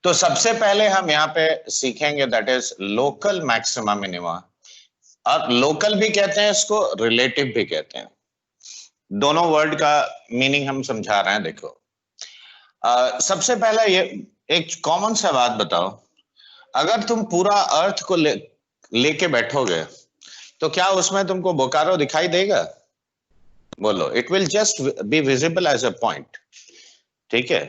तो सबसे पहले हम यहाँ पे सीखेंगे that is local maxima minima, और लोकल भी कहते हैं इसको, रिलेटिव भी कहते हैं। दोनों वर्ड का मीनिंग हम समझा रहे हैं। देखो सबसे पहले ये एक कॉमन सा बात बताओ, अगर तुम पूरा अर्थ को लेके बैठोगे तो क्या उसमें तुमको बोकारो दिखाई देगा? बोलो, it will just be visible as a point. ठीक है,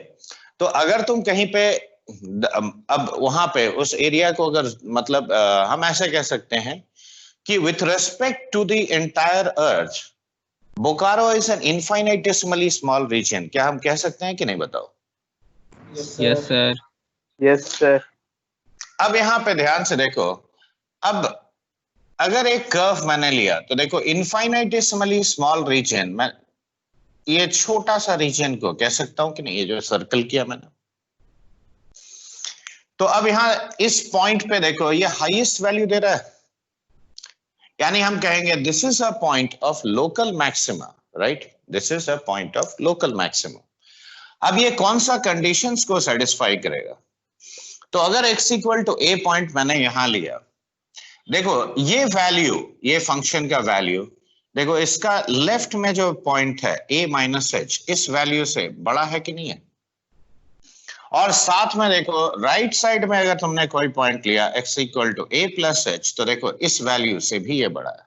तो अगर तुम कहीं पे अब वहां पे उस एरिया को अगर मतलब हम ऐसे कह सकते हैं कि with respect to the entire earth Bokaro is an infinitesimally small region. क्या हम कह सकते हैं कि नहीं, बताओ? Yes sir. Yes sir. अब यहाँ पे ध्यान से देखो, अब अगर एक कर्व मैंने लिया तो देखो इनफाइनाइटेसिमली स्मॉल रीजन, मैं ये छोटा सा रीजन को कह सकता हूं कि नहीं, ये जो सर्कल किया मैंने। तो अब यहां इस पॉइंट पे देखो ये हाईएस्ट वैल्यू दे रहा है, यानी हम कहेंगे this is a point of local maxima, right? This is a point of local maxima. अब ये कौन सा कंडीशंस को सेटिस्फाई करेगा? तो अगर x equal to a point मैंने यहां लिया, देखो ये वैल्यू, ये फंक्शन का वैल्यू, देखो इसका लेफ्ट में जो पॉइंट है a माइनस एच, इस वैल्यू से बड़ा है कि नहीं है? और साथ में देखो राइट साइड में अगर तुमने कोई पॉइंट लिया x equal to a plus h, तो देखो इस वैल्यू से भी ये बड़ा है।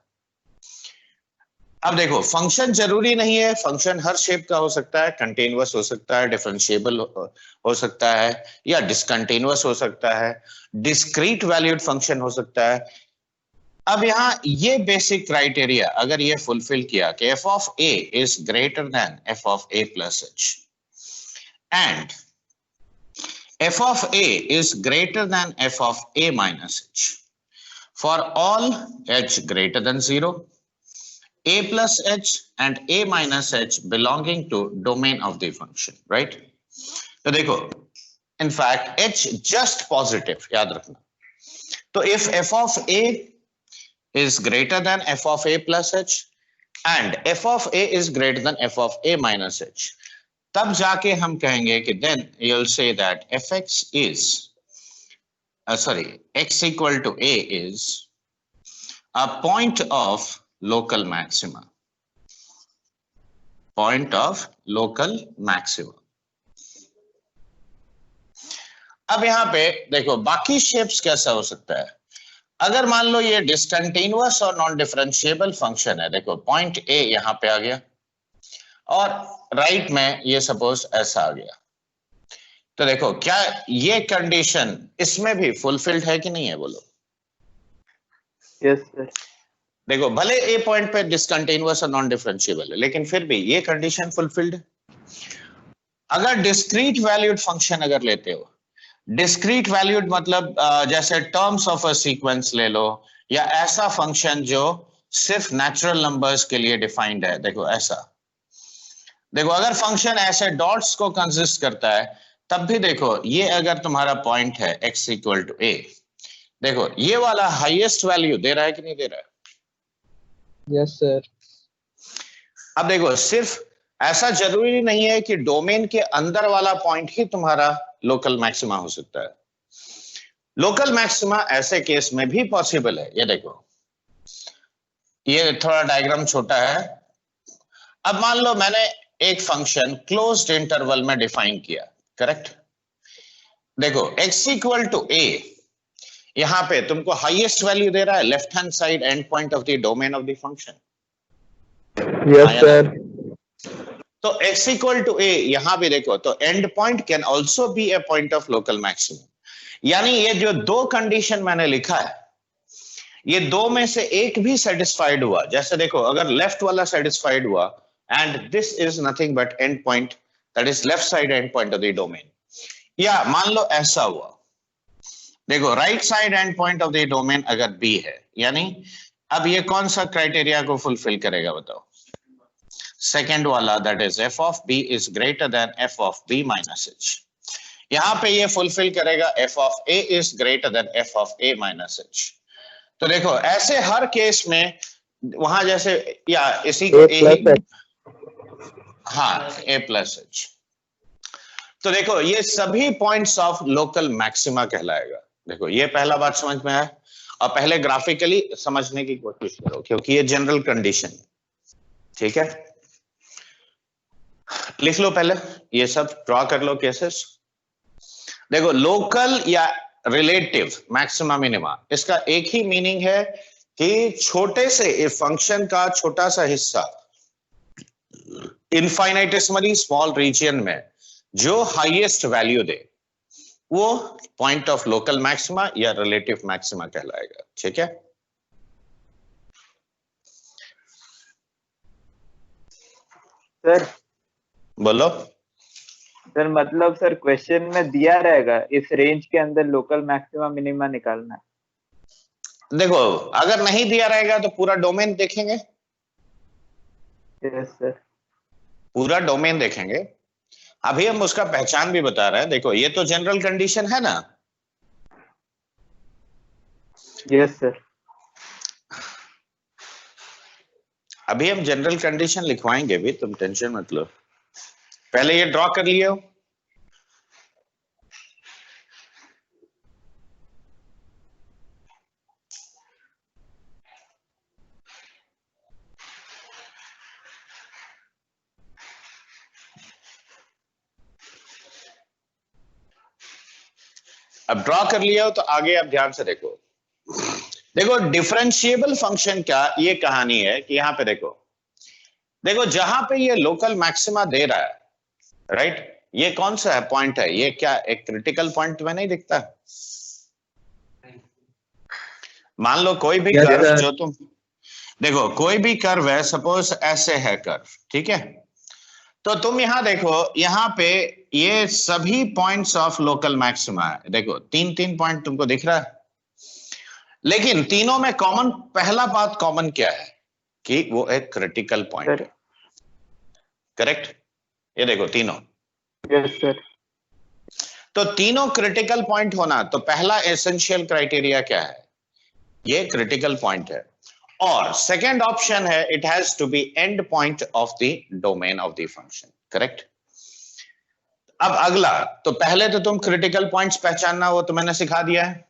अब देखो फंक्शन जरूरी नहीं है, फंक्शन हर शेप का हो सकता है, कंटिन्यूअस हो सकता है, डिफरेंशिएबल हो सकता है, या डिसकंटिन्यूअस हो सकता है, डिस्क्रीट वैल्यूड फंक्शन हो सकता है। अब यहां ये बेसिक क्राइटेरिया अगर ये फुलफिल किया कि f of a is greater then f of a plus H and f of a is greater than f of a minus h for all h greater than 0, a plus h and a minus h belonging to domain of the function, right? तो देखो in fact h just positive, याद रखना। तो if f of a is greater than f of a plus h and f of a is greater than f of a minus h, तब जाके हम कहेंगे कि then you'll say that fx is x equal to a is a point of local maxima, point of local maxima। अब यहां पे देखो बाकी शेप्स कैसा हो सकता है। अगर मान लो ये डिसकंटिन्यूअस और नॉन डिफरेंशिएबल फंक्शन है, देखो पॉइंट ए यहां पे आ गया और राइट में ये सपोज ऐसा आ गया, तो देखो क्या ये कंडीशन इसमें भी फुलफिल्ड है कि नहीं है? बोलो। Yes sir. देखो भले ए पॉइंट पे डिसकंटिन्यूअस और नॉन डिफरेंशिएबल है, लेकिन फिर भी ये कंडीशन फुलफिल्ड है। अगर डिस्क्रीट वैल्यूड फंक्शन अगर लेते हो, डिस्क्रीट वैल्यूड मतलब जैसे टर्म्स ऑफ अ सीक्वेंस ले लो, या ऐसा फंक्शन जो सिर्फ नेचुरल नंबर्स के लिए डिफाइंड है, देखो ऐसा। देखो अगर फंक्शन ऐसे डॉट्स को कंसिस्ट करता है, तब भी देखो ये अगर तुम्हारा पॉइंट है x इक्वल टू a, देखो ये वाला हाईएस्ट वैल्यू दे रहा है कि नहीं दे रहा है? Yes sir. अब देखो सिर्फ ऐसा जरूरी नहीं है कि डोमेन के अंदर वाला पॉइंट ही तुम्हारा लोकल मैक्सिमा हो सकता है। लोकल मैक्सिमा ऐसे केस में भी पॉसिबल है। ये देखो ये थोड़ा डायग्राम छोटा है। अब मान लो मैंने एक फंक्शन क्लोज्ड इंटरवल में डिफाइन किया, करेक्ट? देखो x इक्वल टू a, यहां पे तुमको हाईएस्ट वैल्यू दे रहा है left hand side and point of the domain of the function. Yes sir. तो x इक्वल टू a यहां भी देखो, तो and point can also be A point of local maximum. यानी ये जो दो कंडीशन मैंने लिखा है, ये दो में से एक भी सेटिस्फाइड हुआ, जैसे देखो अगर लेफ्ट वाला सेटिस्फाइड हुआ and this is nothing but end point, that is left side end point of the domain, या मान लो ऐसा हुआ, देखो right side and point of the domain अगर b है, यानी अब ये कौन सा क्राइटेरिया को फुलफिल करेगा बताओ? सेकंड वाला, that is f of b is greater than f of b minus h। यहां पे ये फुलफिल करेगा f of a is greater than f of a minus h। तो देखो ऐसे हर केस में वहां जैसे या इसी को a, हाँ a प्लस एच। तो देखो ये सभी पॉइंट्स ऑफ लोकल मैक्सिमा कहलाएगा। देखो ये पहला बात समझ में आया, और पहले ग्राफिकली समझने की कोशिश करो क्योंकि ये जनरल कंडीशन है, ठीक है। लिख लो पहले, ये सब ड्रॉ कर लो केसेस। देखो लोकल या रिलेटिव मैक्सिमा मिनिमा, इसका एक ही मीनिंग है कि छोटे से फंक्शन का छोटा सा हिस्सा इनफाइनाइटेसिमली स्मॉल रीजन में जो हाईएस्ट वैल्यू दे वो पॉइंट ऑफ लोकल मैक्सिमा या रिलेटिव मैक्सिमा कहलाएगा, ठीक है। सर बोलो। सर मतलब सर क्वेश्चन में दिया रहेगा इस रेंज के अंदर लोकल मैक्सिमा मिनिमा निकालना है। देखो अगर नहीं दिया रहेगा तो पूरा डोमेन देखेंगे, यस सर। पूरा डोमेन देखेंगे। अभी हम उसका पहचान भी बता रहे हैं। देखो ये तो जनरल कंडीशन है ना। Yes sir. अभी हम जनरल कंडीशन लिखवाएंगे भी, तुम टेंशन मत लो। पहले ये ड्रॉ कर लिए हो। अब ड्रॉ कर लिया हो तो आगे आप ध्यान से देखो। देखो डिफरेंशिएबल फंक्शन का ये कहानी है कि यहां पे देखो, देखो जहां पे ये लोकल मैक्सिमा दे रहा है, राइट, ये कौन सा है पॉइंट है, ये क्या एक क्रिटिकल पॉइंट में नहीं दिखता? मान लो कोई भी कर्व जो तुम देखो, कोई भी कर्व है, सपोज ऐसे है कर्व, ठीक है। तो तुम यहां देखो, यहां पे ये सभी पॉइंट्स ऑफ लोकल मैक्सिमा है। देखो तीन तीन पॉइंट तुमको दिख रहा है, लेकिन तीनों में कॉमन, पहला बात कॉमन क्या है कि वो एक क्रिटिकल पॉइंट है, करेक्ट। ये देखो तीनों। Yes sir. तो तीनों क्रिटिकल पॉइंट होना, तो पहला एसेंशियल क्राइटेरिया क्या है, ये क्रिटिकल पॉइंट है। और सेकेंड ऑप्शन है it has to be end point of the domain of the function, correct. अब अगला, तो पहले तो तुम क्रिटिकल पॉइंट्स पहचानना, वो तो मैंने सिखा दिया है।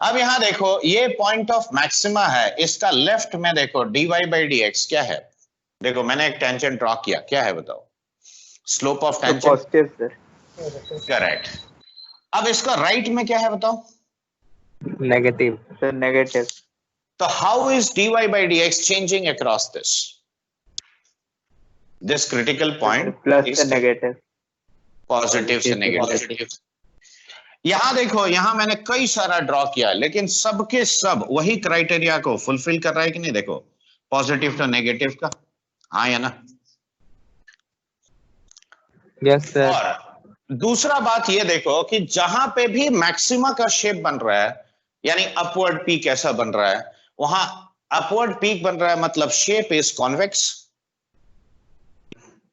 अब यहां देखो ये पॉइंट ऑफ मैक्सिमा है, इसका लेफ्ट में देखो dy by dx क्या है। देखो मैंने एक टेंजेंट ड्रॉ किया, क्या है बताओ? Slope of tangent, positive sir. Correct. अब इसका राइट में क्या है बताओ? Negative sir. नेगेटिव। तो how is dy by dx changing across this critical point? Plus negative, positive से नेगेटिव। यहां देखो, यहां मैंने कई सारा ड्रॉ किया, लेकिन सबके सब वही क्राइटेरिया को फुलफिल कर रहा है कि नहीं? देखो पॉजिटिव टू नेगेटिव का, हाँ या ना? Yes sir. और दूसरा बात ये देखो कि जहां पे भी मैक्सिमा का शेप बन रहा है, यानी अपवर्ड पीक ऐसा बन रहा है, वहां अपवर्ड पीक बन रहा है, मतलब shape is convex.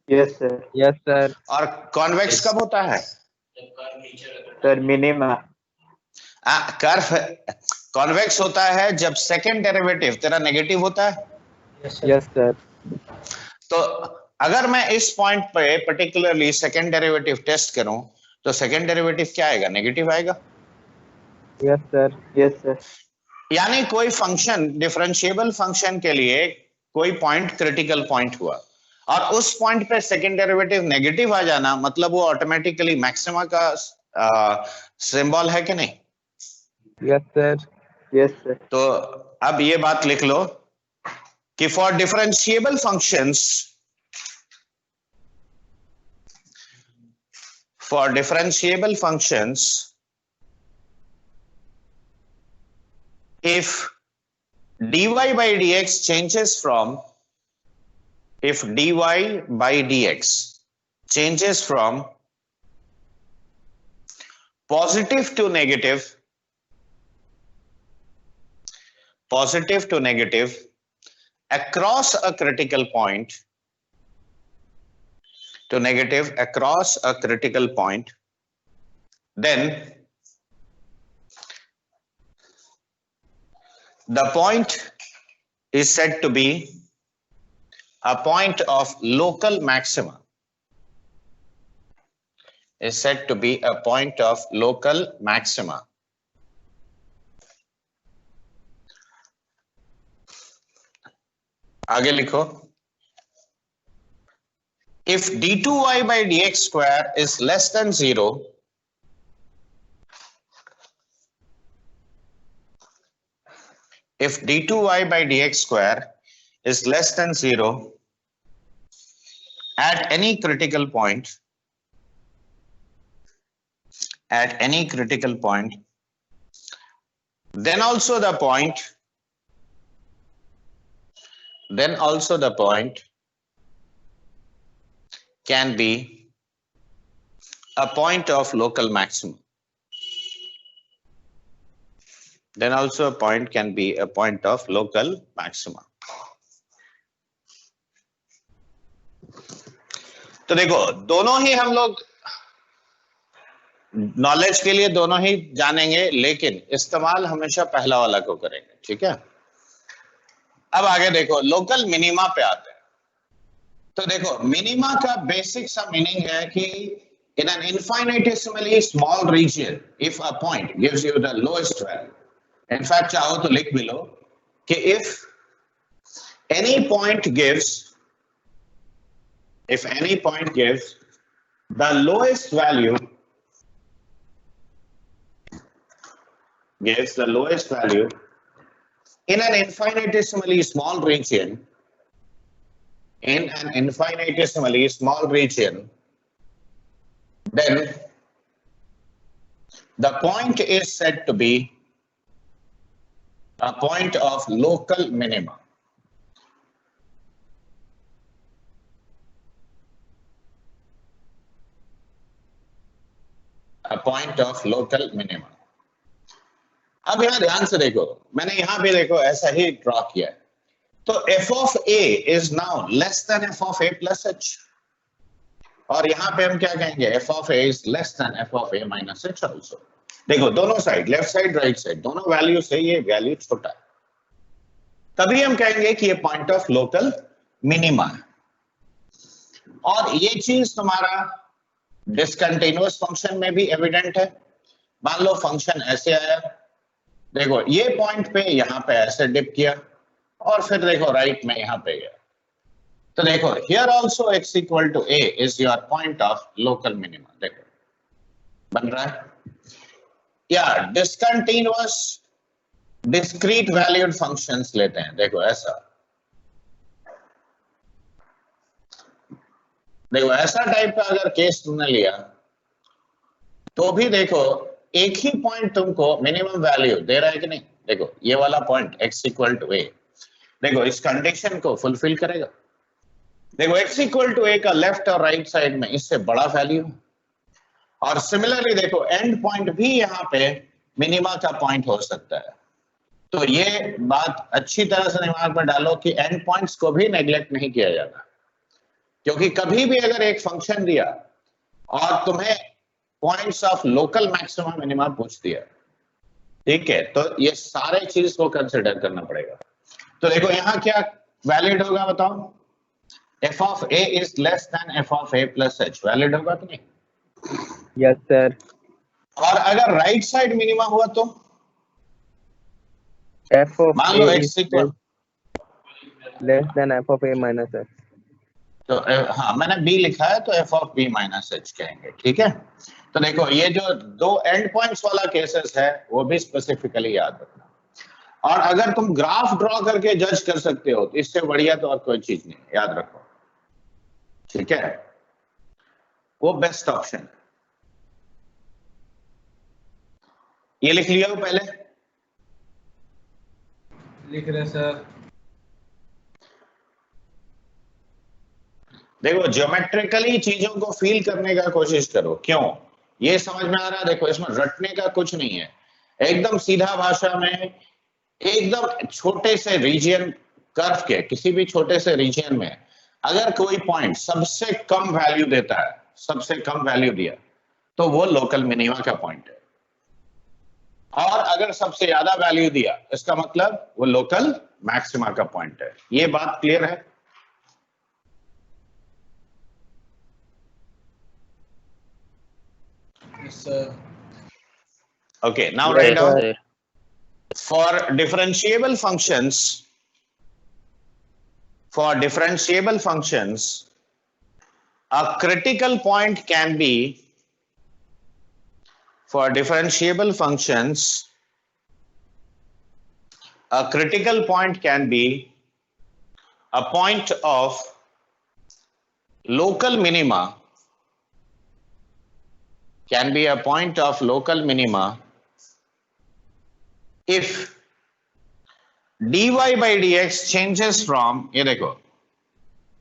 Yes sir. Yes sir. और कॉन्वेक्स कब होता है सर? मिनिमा। कर्व कॉन्वेक्स होता है जब सेकंड डेरिवेटिव तेरा नेगेटिव होता है। Yes sir. तो अगर मैं इस पॉइंट पे पर्टिकुलरली सेकंड डेरिवेटिव टेस्ट करूं तो सेकंड डेरिवेटिव क्या आएगा? नेगेटिव आएगा। Yes sir. Yes sir. यानी कोई फंक्शन, डिफरेंशिएबल फंक्शन के लिए कोई पॉइंट क्रिटिकल पॉइंट हुआ और उस पॉइंट पे सेकंड डेरिवेटिव नेगेटिव आ जाना, मतलब वो ऑटोमेटिकली मैक्सिमा का सिंबल है कि नहीं? Yes sir. Yes sir. तो अब ये बात लिख लो कि for differentiable functions, for differentiable functions, if dy by dx changes from, if dy by dx changes from positive to negative, positive to negative across a critical point, to negative across a critical point, then the point is said to be a point of local maxima. is said to be a point of local maxima. आगे लिखो. If d2y by dx square is less than 0, if d2y by dx square is less than 0 at any critical point, then also the point can be a point of local maximum. Then also a point can be a point of local maxima. तो देखो दोनों ही हम लोग knowledge के लिए दोनों ही जानेंगे, लेकिन इस्तेमाल हमेशा पहला वाला को करेंगे. ठीक है. अब आगे देखो लोकल मिनिमा पे आते हैं. तो देखो मिनिमा का बेसिक सा मीनिंग है कि in an infinitesimally small region, if a point gives you the lowest value, in fact चाहो तो लिख भी लो कि if any point gives the lowest value in an infinitesimally small region, then the point is said to be a point of local minima. A point of local minima. अब यहां ध्यान से देखो, मैंने यहां भी देखो ऐसा ही ड्रॉ किया है. तो f of a is now less than f of a plus h. और यहां पे हम क्या कहेंगे, f of a is less than f of a minus h also. देखो दोनों side, left side right side, दोनों वैल्यू से ये वैल्यू छोटा है, तभी हम कहेंगे कि ये पॉइंट ऑफ लोकल मिनिमा है. और ये चीज तुम्हारा डिसकंटिन्यूअस फंक्शन में भी एविडेंट है. मान लो फंक्शन ऐसे आया, देखो ये पॉइंट पे यहां पे ऐसे डिप किया और फिर देखो राइट में यहां पे गया. तो देखो here also x equal to a is your point of local minima. देखो बन रहा है. या डिसकंटिन्यूअस डिस्क्रीट वैल्यूड फंक्शंस लेते हैं. देखो ऐसा, देखो ऐसा टाइप का अगर केस तुमने लिया तो भी देखो एक ही पॉइंट तुमको मिनिमम वैल्यू दे रहा है कि नहीं. देखो ये वाला point x equal to a, देखो इस कंडीशन को फुलफिल करेगा. देखो x इक्वल टू a का लेफ्ट और राइट साइड में इससे बड़ा वैल्यू, और सिमिलरली देखो एंड पॉइंट भी यहाँ पे मिनिमा का पॉइंट हो सकता है. तो ये बात अच्छी तरह से दिमाग में डालो कि एंड पॉइंट्स को भी नेग्लेक्ट नहीं किया जाता, क्योंकि कभी भी अगर एक फंक्शन दिया और तुम्हें points of local maxima minima पूछ दिया, ठीक है, तो ये सारे चीज को कंसिडर करना पड़ेगा. तो देखो यहाँ क्या वैलिड होगा बताओ, f of a is less than f of a plus h, valid होगा तो नहीं? Yes sir. और अगर राइट साइड मिनिमा हुआ तो f of मान लो a x is equal less than f of a minus h. तो हाँ मैंने b लिखा है तो f of b minus h कहेंगे. ठीक है. तो देखो ये जो दो एंड पॉइंट्स वाला केसेस है वो भी स्पेसिफिकली याद रखना. और अगर तुम ग्राफ ड्रॉ करके जज कर सकते हो तो इससे बढ़िया तो और कोई चीज नहीं, याद रखो. ठीक है, वो बेस्ट ऑप्शन है. ये लिख लिया हो पहले? लिख रहे सर. देखो ज्योमेट्रिकली चीजों को फील करने का कोशिश करो. क्यों, ये समझ में आ रहा है? देखो इसमें रटने का कुछ नहीं है, एकदम सीधा भाषा में, एकदम छोटे से रीजन कर्व के किसी भी छोटे से रीजन में अगर कोई पॉइंट सबसे कम वैल्यू देता है, सबसे कम वैल्यू दिया, तो वो लोकल मिनिमा का पॉइंट है. और अगर सबसे ज्यादा वैल्यू दिया इसका मतलब वो लोकल मैक्सिमा का पॉइंट है. ये बात क्लियर है? Yes, sir. Okay, now Yes, write down sir. for differentiable functions, a critical point can be for differentiable functions, a critical point can be a point of local minima, can be a point of local minima if dy by dx changes from, ये देखो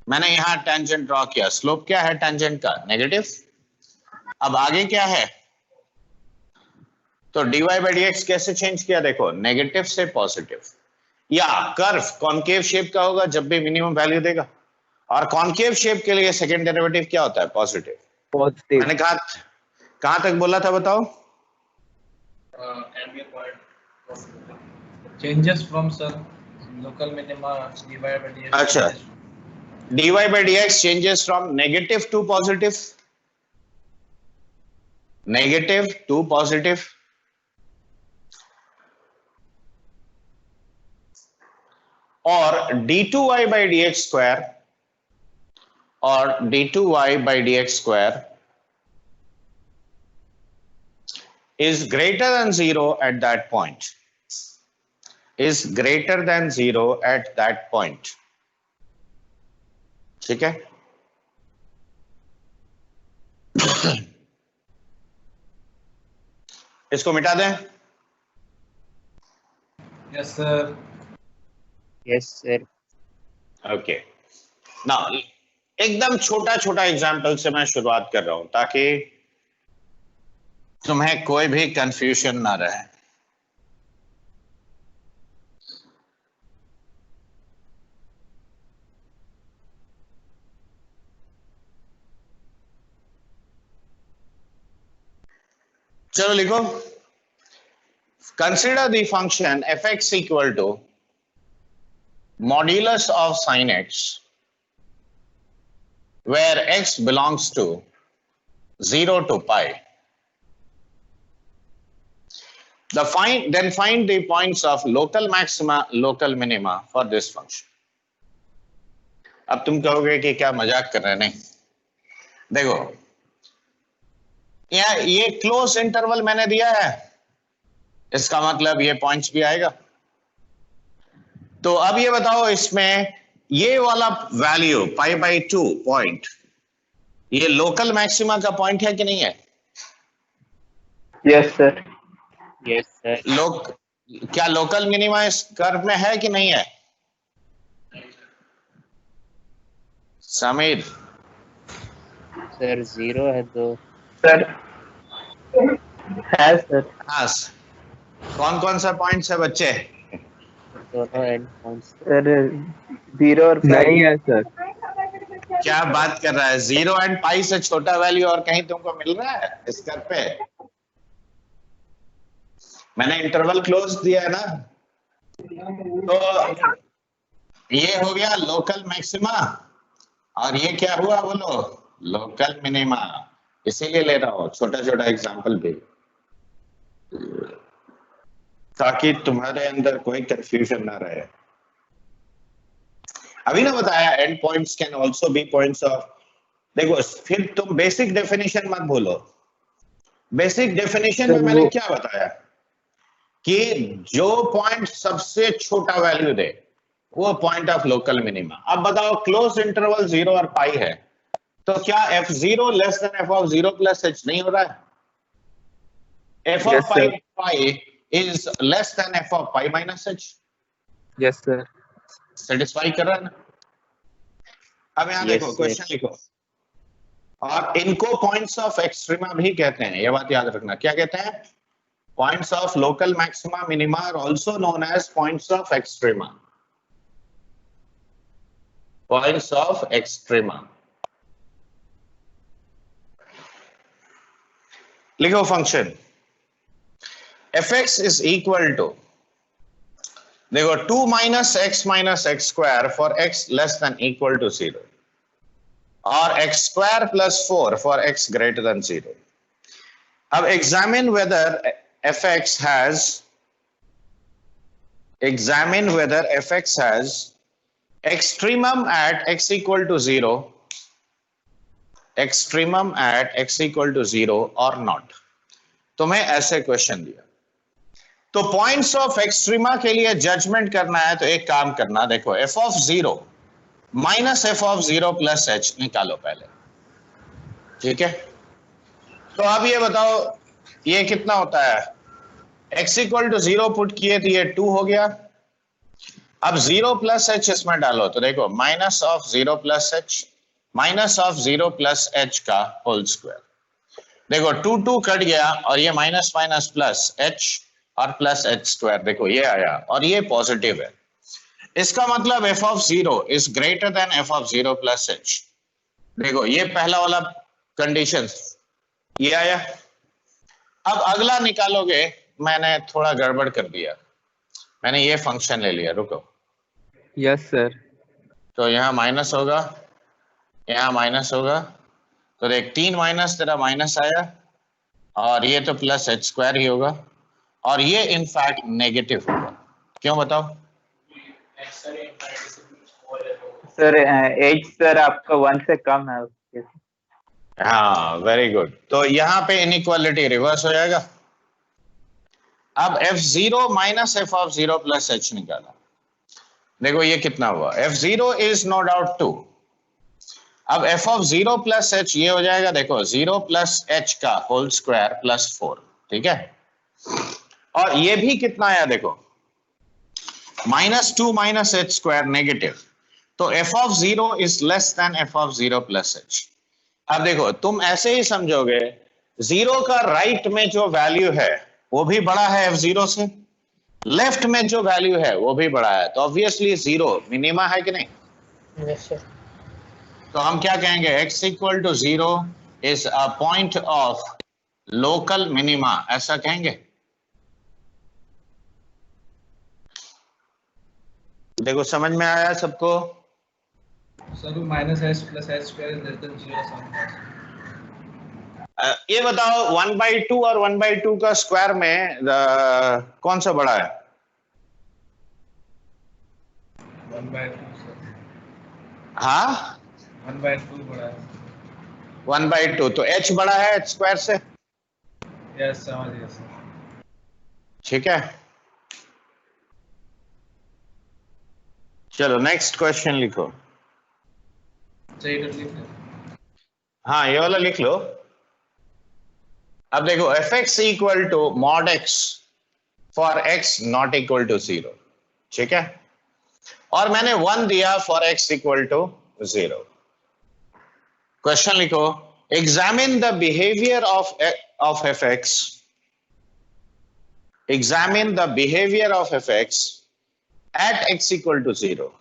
मैंने यहां tangent draw किया, slope क्या है tangent का, negative. अब आगे क्या है, तो dy by dx कैसे चेंज किया, देखो नेगेटिव से पॉजिटिव, या कर्व कॉन्केव शेप का होगा जब भी मिनिमम वैल्यू देगा, और कॉन्केव शेप के लिए सेकंड डेरिवेटिव क्या होता है, पॉजिटिव। Positive. मैंने कहां तक बोला था बताओ, Changes from, sir, local minima divided by dx. अच्छा, dy by dx changes from negative to positive, negative to positive, or d2y by dx square, or d2y by dx square is greater than 0 at that point, is greater than 0 at that point, ठीक है। इसको मिटा दें, Yes, sir. Yes, sir. Okay. Now एकदम छोटा छोटा example से मैं शुरुआत कर रहा हूं ताकि तुम्हें कोई भी कंफ्यूजन ना रहे। चलो लिखो, consider the function fx equal to modulus of sin x where x belongs to 0 to pi. Then find the points of local maxima, local minima for this function. अब तुम कहोगे कि क्या मजाक कर रहे हैं, नहीं, देखो ये क्लोज इंटरवल मैंने दिया है, इसका मतलब ये पॉइंट्स भी आएगा। तो अब ये बताओ इसमें ये वाला वैल्यू π/2 पॉइंट, ये लोकल मैक्सिमा का पॉइंट है कि नहीं है? Yes sir. Yes, sir. क्या लोकल मिनिमा इस कर्व में है कि नहीं है? समीर Sir, 0 है तो। सर है सर। हाँ, कौन कौन सा पॉइंट्स है बच्चे? दोनों एंड पॉइंट्स। सर 0 और नहीं है सर। क्या बात कर रहा है, 0 एंड पाई से छोटा वैल्यू और कहीं तुमको मिल रहा है इस कर्व पे? मैंने इंटरवल क्लोज दिया है ना, तो ये हो गया लोकल मैक्सिमा और ये क्या हुआ बोलो, लोकल मिनिमा। इसीलिए ले रहा हूं छोटा छोटा एग्जांपल भी, ताकि तुम्हारे अंदर कोई कंफ्यूजन ना रहे। अभी ना बताया and points can also be points of, देखो फिर तुम बेसिक डेफिनेशन मत भूलो। बेसिक डेफिनेशन में मैंने क्या बताया कि जो पॉइंट सबसे छोटा वैल्यू दे वो पॉइंट ऑफ लोकल मिनिमा। अब बताओ क्लोज इंटरवल 0 और पाई है, तो क्या f0 less than f of 0 plus h नहीं हो रहा है? f of Yes, sir. pi is less than f of pi minus h. Yes, sir. Satisfy कर रहा है ना? अब यहाँ Yes, देखो sir. क्वेश्चन लिखो, और इनको पॉइंट्स ऑफ एक्सट्रीमा भी कहते हैं, ये बात याद रखना। क्या कहते हैं? Points of local maxima minima are also known as points of extrema. Points of extrema. लिखो function fx is equal to, देखो 2 minus x square for x less than equal to 0 और x square plus 4 for x greater than 0. अब examine whether fx has extremum at x equal to 0, or not. तुम्हें ऐसे question दिया तो points of extrema के लिए judgement करना है, तो एक काम करना, देखो f of 0 minus f of 0 plus h निकालो पहले, ठीक है। तो अब ये बताओ ये कितना होता है, x इक्वल टू 0 पुट किए तो ये 2 हो गया। अब 0 प्लस h इसमें डालो तो देखो minus of 0 plus h minus of 0 plus h का होल स्क्वायर। देखो 2 2 कट गया और ये माइनस माइनस प्लस h और प्लस h स्क्वायर, देखो ये आया और ये पॉजिटिव है। इसका मतलब f of 0 is greater then f of 0 plus h। देखो ये पहला वाला कंडीशन ये आया। अब अगला निकालोगे, मैंने थोड़ा गड़बड़ कर दिया, मैंने ये फंक्शन ले लिया, रुको। Yes sir. तो यहाँ माइनस होगा, यहाँ माइनस होगा, तो देख 3 माइनस तेरा माइनस आया और ये तो प्लस h स्क्वायर ही होगा और ये इनफैक्ट नेगेटिव होगा। क्यों बताओ सर एज सर आपका 1 से कम है उसके। हाँ वेरी गुड। तो यहाँ पे इनइक्वालिटी रिवर्स हो जाएगा। अब f0 minus f of 0 plus h निकाला, देखो ये कितना हुआ, f0 इज नो डाउट 2। अब f of 0 प्लस h ये हो जाएगा, देखो 0 प्लस h का होल स्क्वायर प्लस 4, ठीक है। और ये भी कितना आया, देखो -2 माइनस h स्क्वायर नेगेटिव, तो f of 0 is less then f of 0 plus h। अब देखो तुम ऐसे ही समझोगे, 0 का राइट में जो वैल्यू है वो भी बड़ा है f0 से, लेफ्ट में जो वैल्यू है वो भी बड़ा है, तो ऑब्वियसली 0 मिनिमा है कि नहीं। Yes, sir. तो हम क्या कहेंगे, x equal to 0 is a point of local minima, ऐसा कहेंगे। देखो समझ में आया सबको। Sir minus h plus h square is less than 0 ये बताओ 1/2 और 1/2 का स्क्वायर में कौन सा बड़ा है? 1/2 सर। हाँ 1/2 बड़ा है। 1/2, तो h बड़ा है h स्क्वायर से, यस समझ गया सर। ठीक है। चलो नेक्स्ट क्वेश्चन लिखो। चाहिए तो लिख लो। हाँ ये वाला लिख लो। अब देखो fx equal to mod x for x not equal to 0, ठीक है। और मैंने 1 दिया for x equal to 0। Question लिखो, examine the behaviour of fx, examine the behaviour of fx at x equal to 0।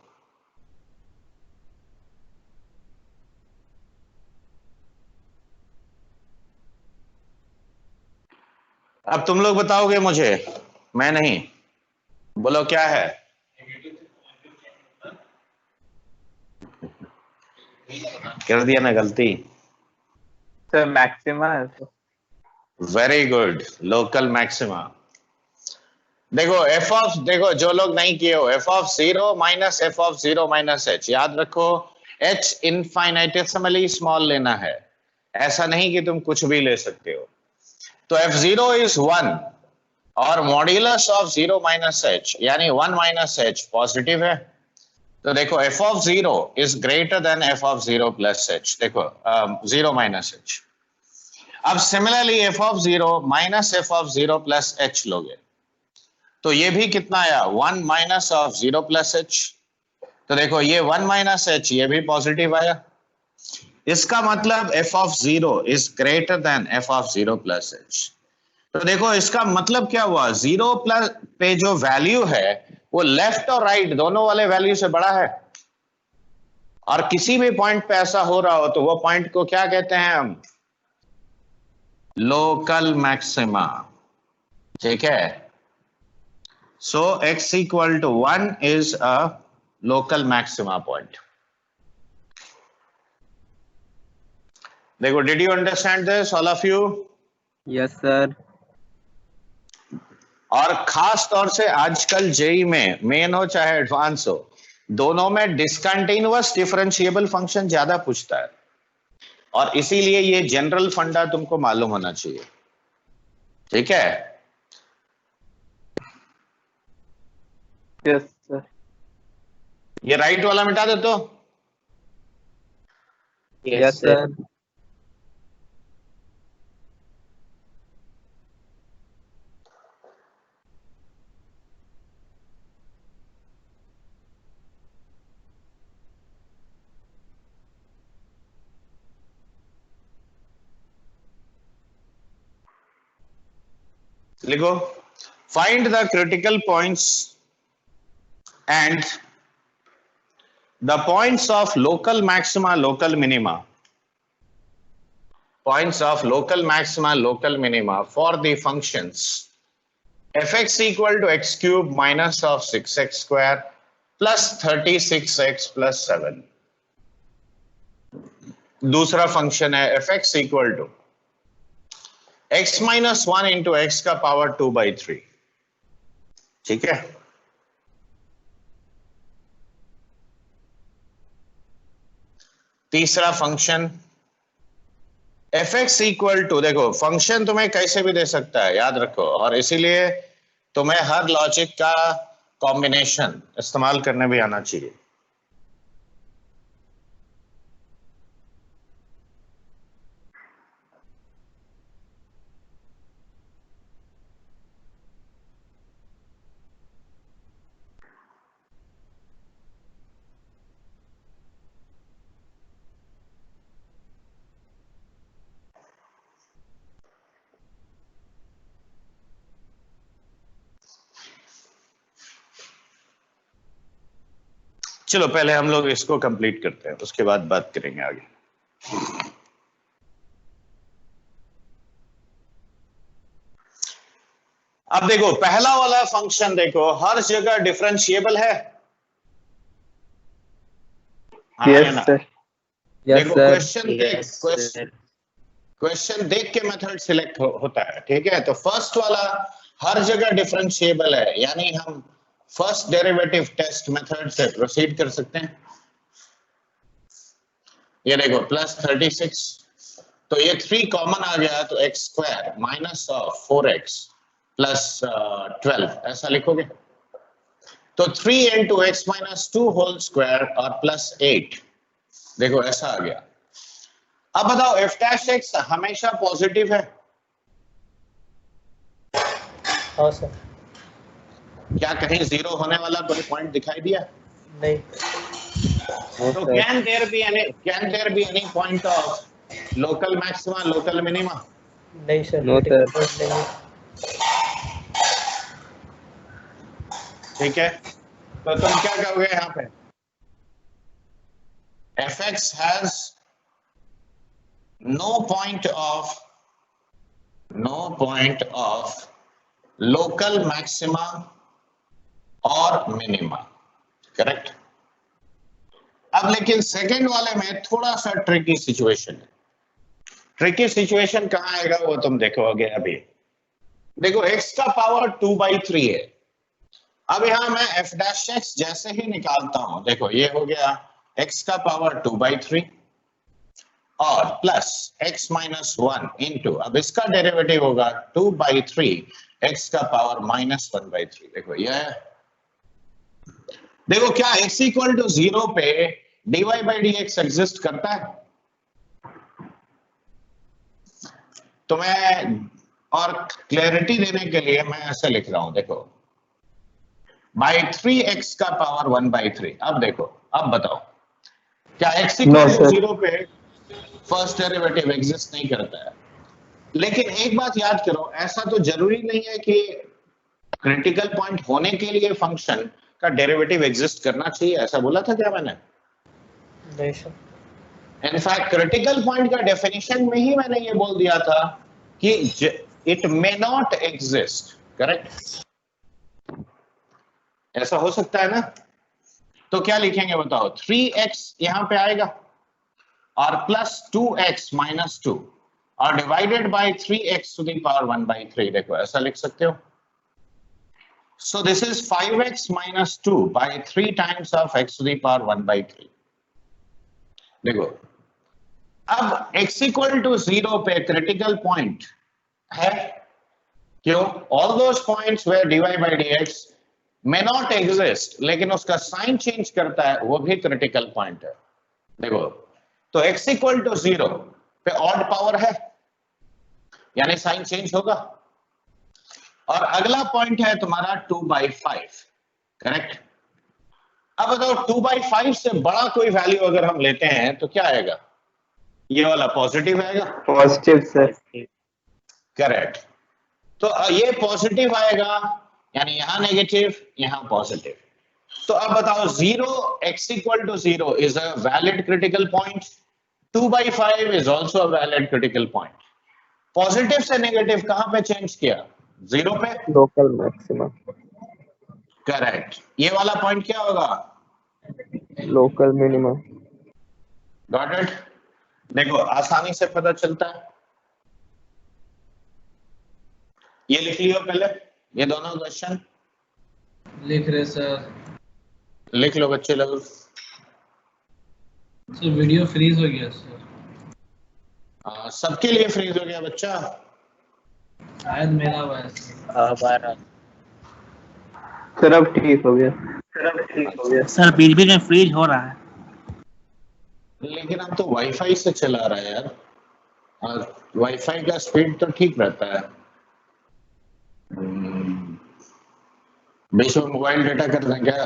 अब तुम लोग बताओगे मुझे, मैं नहीं, बोलो क्या है। कर दिया ना गलती। सर मैक्सिमा है sir. Very good, local maxima. देखो देखो जो लोग नहीं किए हो, f of 0 minus f of 0 minus h, याद रखो h इनफाइनाइटेसिमली स्मॉल लेना है, ऐसा नहीं कि तुम कुछ भी ले सकते हो। तो f0 इज 1 और मॉड्यूलस ऑफ 0 माइनस h यानी 1 माइनस h पॉजिटिव है, तो देखो f of 0 is greater then f of 0 plus h। देखो 0 माइनस h। अब similarly f of 0 minus f of 0 plus h लोगे तो ये भी कितना आया, 1 माइनस ऑफ 0 प्लस h। तो देखो ये 1 माइनस h ये भी पॉजिटिव आया, इसका मतलब f of 0 is greater then f of 0 plus h। तो देखो इसका मतलब क्या हुआ, 0 प्लस पे जो वैल्यू है वो लेफ्ट और राइट दोनों वाले वैल्यू से बड़ा है, और किसी भी पॉइंट पे ऐसा हो रहा हो तो वो पॉइंट को क्या कहते हैं हम, लोकल मैक्सिमा, ठीक है। So x equal to 1 is a local maxima point. देखो, did you understand this, all of you? Yes sir. और खास तौर से आजकल जेई में मेन हो चाहे एडवांस हो, दोनों में डिसकंटिन्यूअस डिफरेंशिएबल फंक्शन ज्यादा पूछता है, और इसीलिए ये जनरल फंडा तुमको मालूम होना चाहिए, ठीक है? Yes sir. ये राइट वाला मिटा दे तो। Yes sir. लिखो, find the critical points and the points of local maxima, local minima, points of local maxima, local minima for the functions fx equal to x cube minus of 6x square plus 36x plus 7. दूसरा function है fx equal to x minus 1 into x का power 2/3, ठीक है? तीसरा function fx equal to, देखो function तुम्हें कैसे भी दे सकता है, याद रखो, और इसीलिए तुम्हें हर लॉजिक का कॉम्बिनेशन इस्तेमाल करने भी आना चाहिए। चलो पहले हम लोग इसको कंप्लीट करते हैं, उसके बाद बात करेंगे आगे। अब देखो पहला वाला फंक्शन, देखो हर जगह डिफरेंशिएबल है। Yes sir. देखो क्वेश्चन देख के मेथड सिलेक्ट होता है, ठीक है? तो फर्स्ट वाला हर जगह डिफरेंशिएबल है, यानी हम फर्स्ट डेरिवेटिव टेस्ट मेथड से प्रोसीड कर सकते हैं। ये देखो प्लस 36, तो ये 3 कॉमन आ गया, तो x square minus of 4x plus 12 ऐसा लिखोगे। तो 3 into x minus 2 whole square और प्लस 8, देखो ऐसा आ गया। अब बताओ एफ डैश एक्स हमेशा पॉजिटिव है? हाँ सर। क्या कहीं जीरो होने वाला कोई पॉइंट दिखाई दिया? नहीं। तो can there be any point of local maxima, local minima? नहीं सर। No sir. नहीं। ठीक है, तो तुम क्या करोगे यहाँ पे? fx has no point of local maxima और मिनिमा, करेक्ट? अब लेकिन सेकंड वाले में थोड़ा सा ट्रिकी सिचुएशन है। ट्रिकी सिचुएशन कहां आएगा वो तुम देखोगे अभी। देखो x का पावर 2/3 है। अब यहां मैं f डैश x जैसे ही निकालता हूं, देखो ये हो गया x का पावर 2/3 और प्लस x माइनस 1 इंटू, अब इसका डेरिवेटिव होगा 2/3 x का पावर माइनस 1/3। देखो ये है। देखो क्या x इक्वल टू 0 पे dy बाई dx एग्जिस्ट करता है? तो मैं और क्लैरिटी देने के लिए मैं ऐसे लिख रहा हूं, देखो बाई 3x का पावर 1/3। अब देखो, अब बताओ क्या x इक्वल टू 0 पे फर्स्ट डेरिवेटिव एग्जिस्ट नहीं करता है? लेकिन एक बात याद करो, ऐसा तो जरूरी नहीं है कि क्रिटिकल पॉइंट होने के लिए फंक्शन का डेरिवेटिव एग्जिस्ट करना चाहिए। ऐसा बोला था क्या मैंने? नहीं सर। इनफैक्ट क्रिटिकल पॉइंट का डेफिनेशन में ही मैंने ये बोल दिया था कि it may not exist, correct? ऐसा हो सकता है ना? तो क्या लिखेंगे बताओ? 3x यहां पे आएगा और प्लस 2x माइनस 2, और divided by 3x to the power 1/3। देखो ऐसा लिख सकते हो। So this is 5x minus 2 by 3 times of x to the power 1/3। देखो अब x equal to 0 पे क्रिटिकल पॉइंट है, क्यों? All those points where dy by dx may not exist, लेकिन उसका साइन चेंज करता है, वो भी क्रिटिकल पॉइंट है। देखो तो x equal to 0 पे ऑड पावर है, यानी साइन चेंज होगा। और अगला पॉइंट है तुम्हारा 2/5, करेक्ट। अब बताओ 2/5 से बड़ा कोई वैल्यू अगर हम लेते हैं तो क्या आएगा? ये वाला पॉजिटिव आएगा। Positive sir. करेक्ट। तो ये पॉजिटिव आएगा, यानी यहाँ नेगेटिव, यहाँ पॉजिटिव। तो अब बताओ 0 x equal to 0 is a valid critical point, 2/5 is also a valid critical point। Positive से नेगेटिव कहां पे चेंज किया? 0 पे। Local maxima. करेक्ट। ये वाला पॉइंट क्या होगा? Local minima. Got it? देखो आसानी से पता चलता है। ये लिख लियो पहले, ये दोनों क्वेश्चन लिख रहे सर। लिख लो बच्चे लोग। सर वीडियो फ्रीज हो गया सर। सबके लिए फ्रीज हो गया बच्चा? शायद मेरा हुआ है सर। सर अब ठीक हो गया। सर बीच बीच में फ्रीज हो रहा है। लेकिन हम तो वाईफाई से चला रहा है यार, और वाईफाई का स्पीड तो ठीक रहता है। बीच में मोबाइल डेटा कर दें क्या?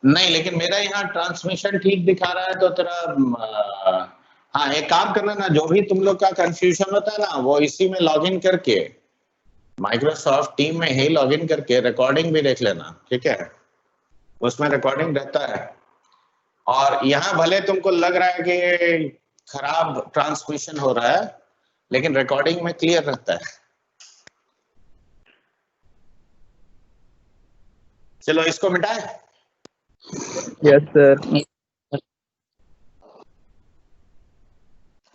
नहीं, लेकिन मेरा यहाँ ट्रांसमिशन ठीक दिखा रहा है तो तेरा हाँ एक काम करना ना, जो भी तुम लोग का कंफ्यूजन होता है ना, वो इसी में लॉगिन करके माइक्रोसॉफ्ट टीम में ही लॉगिन करके रिकॉर्डिंग भी देख लेना, ठीक है? उसमें रिकॉर्डिंग रहता है। और यहाँ भले तुमको लग रहा है कि खराब ट्रांसमिशन हो रहा है, लेकिन रिकॉर्डिंग में क्लियर रहता है। चलो इसको मिटाए। Yes sir.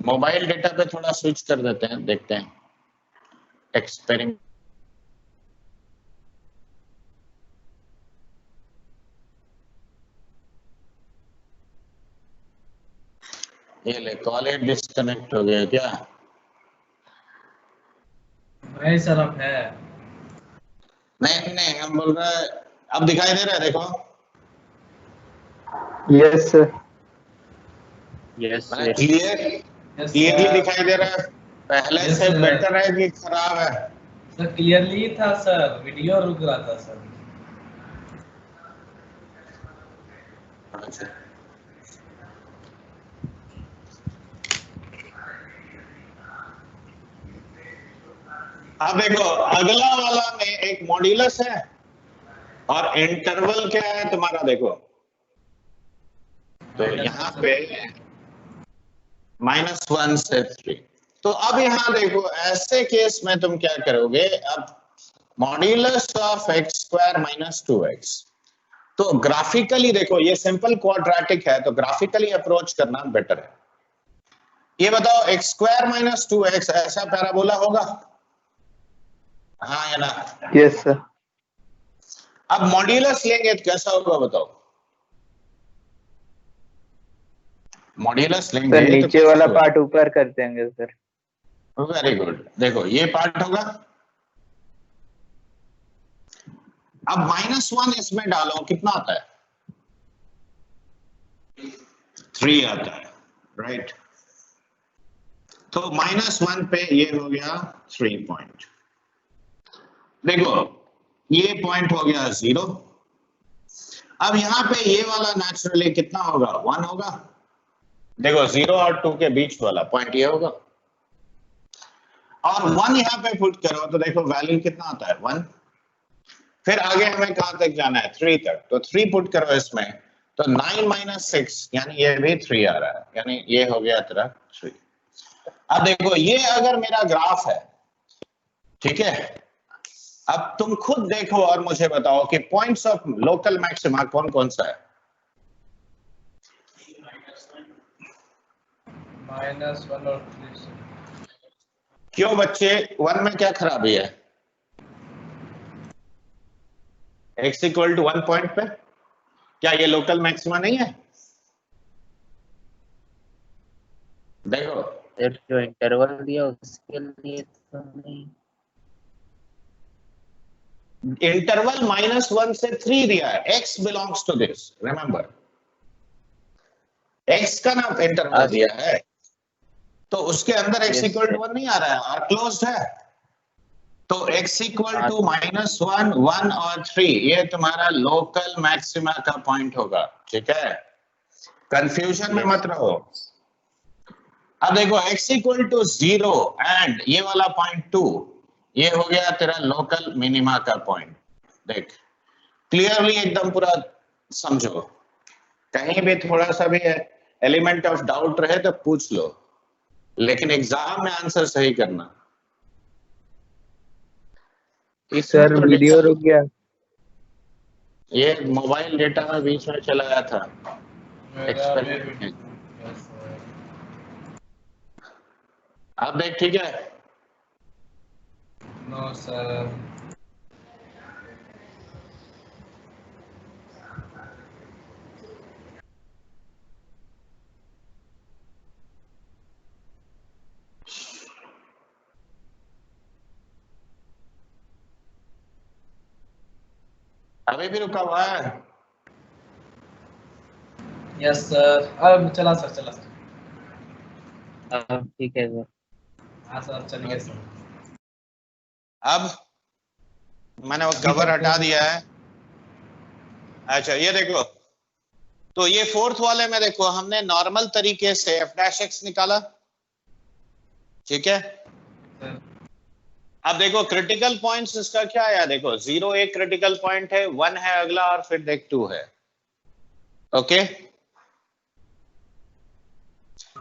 मोबाइल डेटा पे थोड़ा स्विच कर देते हैं, देखते हैं एक्सपेरिमेंट। ये ले कॉल डिस्कनेक्ट हो गया क्या? नहीं सर अब है। नहीं नहीं, हम बोल रहे हैं अब दिखाई दे रहा है, देखो। Yes sir. क्लियरली दिखाई दे रहा है। पहले Yes, से sir. बेटर है कि खराब है? सर क्लियरली था सर, वीडियो रुक रहा था सर। अच्छा। अब देखो अगला वाला में एक मॉड्यूलस है और इंटरवल क्या है तुम्हारा, देखो तो यहाँ पे -1 से 3। तो अब यहाँ देखो ऐसे केस में तुम क्या करोगे? अब मॉड्यूलस ऑफ x² - 2x, तो ग्राफिकली देखो ये सिंपल क्वाड्रेटिक है, तो ग्राफिकली अप्रोच करना बेटर है। ये बताओ x² - 2x ऐसा पैराबोला होगा? हाँ या ना? Yes sir. अब मॉड्यूलस लेंगे तो कैसा होगा बताओ? मॉड्यूलस लेंगे सर तो नीचे कैसा वाला होगा? पार्ट ऊपर कर देंगे सर। Very good. देखो ये पार्ट होगा। अब -1 इसमें डालो, कितना आता है? 3 आता है, राइट? तो -1 पे ये हो गया 3 पॉइंट। देखो ये पॉइंट हो गया 0। अब यहाँ पे ये वाला नेचुरली कितना होगा? 1 होगा। देखो 0 और 2 के बीच वाला पॉइंट ये होगा, और 1 यहाँ पे पुट करो तो देखो वैल्यू कितना आता है? 1। फिर आगे हमें कहां तक जाना है? 3 तक। तो 3 पुट करो इसमें, तो 9 - 6 यानी ये भी 3 आ रहा है, यानी ये हो गया तेरा 3। अब देखो ये अगर मेरा ग्राफ है, ठीक है? अब तुम खुद देखो और मुझे बताओ कि पॉइंट्स ऑफ लोकल मैक्सिमा कौन कौन सा है? -1 और 3 सर। क्यों बच्चे, 1 में क्या खराबी है? x इक्वल टू 1 पॉइंट पे क्या ये लोकल मैक्सिमा नहीं है? देखो सर जो इंटरवल दिया उसके लिए तो नहीं। इंटरवल -1 से 3 दिया है, x belongs to this, remember x का नाम इंटरवल दिया है, तो उसके अंदर x इक्वल टू 1 नहीं आ रहा है, और क्लोज्ड है, तो x इक्वल टू -1, 1 और 3 ये तुम्हारा लोकल मैक्सिमा का पॉइंट होगा, ठीक है? कंफ्यूजन में मत रहो। अब देखो x इक्वल टू 0 एंड ये वाला पॉइंट 2 ये हो गया तेरा लोकल मिनिमा का पॉइंट। देख क्लियरली एकदम पूरा समझो, कहीं भी थोड़ा सा भी एलिमेंट ऑफ डाउट रहे तो पूछ लो, लेकिन एग्जाम में आंसर सही करना। सर वीडियो रुक गया। ये मोबाइल डेटा में बीच में चला गया था। मेरा भी Experiment है। yes, sir। अब देख ठीक है, नो सर। अभी भी रुका हुआ है। यस सर, अब चला सर, चला सर। ठीक है सर। हाँ सर, चलिए सर। अब मैंने वो कवर हटा दिया है। अच्छा ये देखो, तो ये फोर्थ वाले में देखो हमने नॉर्मल तरीके से f' निकाला, ठीक है? सर, अब देखो क्रिटिकल पॉइंट्स इसका क्या है, देखो 0 एक क्रिटिकल पॉइंट है, 1 है अगला, और फिर देख 2 है, ओके?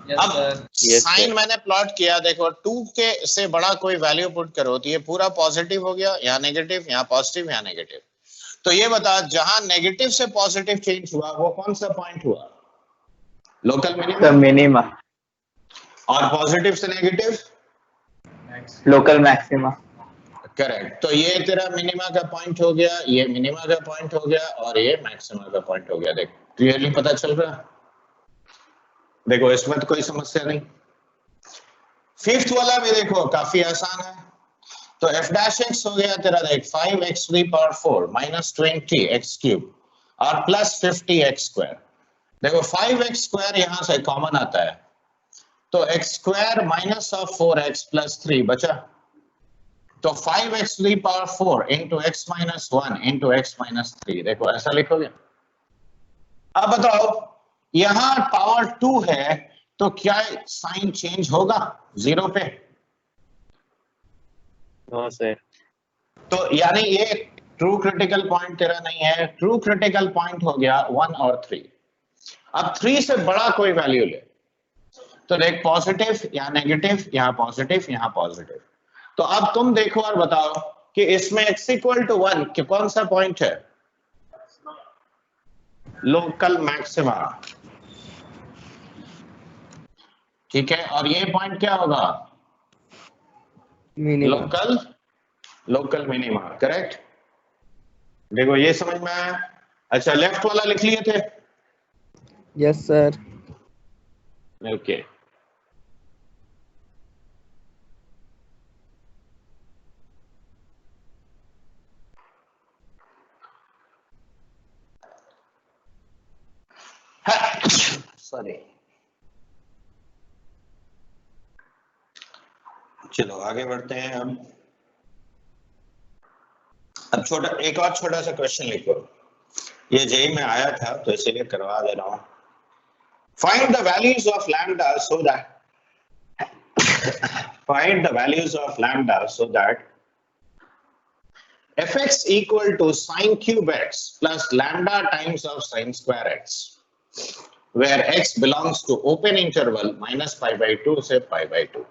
यस अब सर। साइन मैंने प्लॉट किया, देखो 2 के से बड़ा कोई वैल्यू पुट करो तो ये पूरा पॉजिटिव हो गया, यहाँ नेगेटिव, यहाँ पॉजिटिव, यहाँ नेगेटिव। तो ये बता, जहां नेगेटिव से पॉजिटिव चेंज हुआ वो कौन सा पॉइंट हुआ? Local minima. मिनिमा। और पॉजिटिव से नेगेटिव लोकल मैक्सिमा। करेक्ट, तो ये तेरा मिनिमा का पॉइंट हो गया, ये मिनिमा का पॉइंट हो गया, और ये मैक्सिमा का पॉइंट हो गया। देख क्लियरली पता चल रहा है? देखो इसमें तो कोई समस्या नहीं। फिफ्थ वाला भी देखो काफी आसान है, तो f' हो गया तेरा, देख 5x⁴ माइनस 20x³ और प्लस 50x²। देखो 5x² यहां से कॉमन आता है, तो x² minus of 4x plus 3 बचा, तो 5x⁴ into x minus 1 into x minus 3। देखो ऐसा लिखोगे। अब बताओ यहां पावर 2 है तो क्या साइन चेंज होगा 0 पे? No sir. तो यानी ये ट्रू क्रिटिकल पॉइंट तेरा नहीं है, ट्रू क्रिटिकल पॉइंट हो गया 1 और 3। अब 3 से बड़ा कोई वैल्यू ले, तो देख पॉजिटिव, यहाँ नेगेटिव, यहाँ पॉजिटिव, यहाँ पॉजिटिव। तो अब तुम देखो और बताओ कि इसमें x इक्वल टू 1 कौन सा पॉइंट है? लोकल मैक्सिमा, ठीक है? और ये पॉइंट क्या होगा? मिनिमा। Local minima, correct? देखो ये समझ में आया? अच्छा लेफ्ट वाला लिख लिए थे? Yes sir. ओके सॉरी, चलो आगे बढ़ते हैं। अब छोटा एक और छोटा सा क्वेश्चन लिखो, ये जेई में आया था तो इसीलिए करवा दे रहा हूं। Find the values of lambda so that find the values of lambda so that fx equal to sin cube x plus lambda times of sin square x, where x belongs to open interval -π/2 से π/2।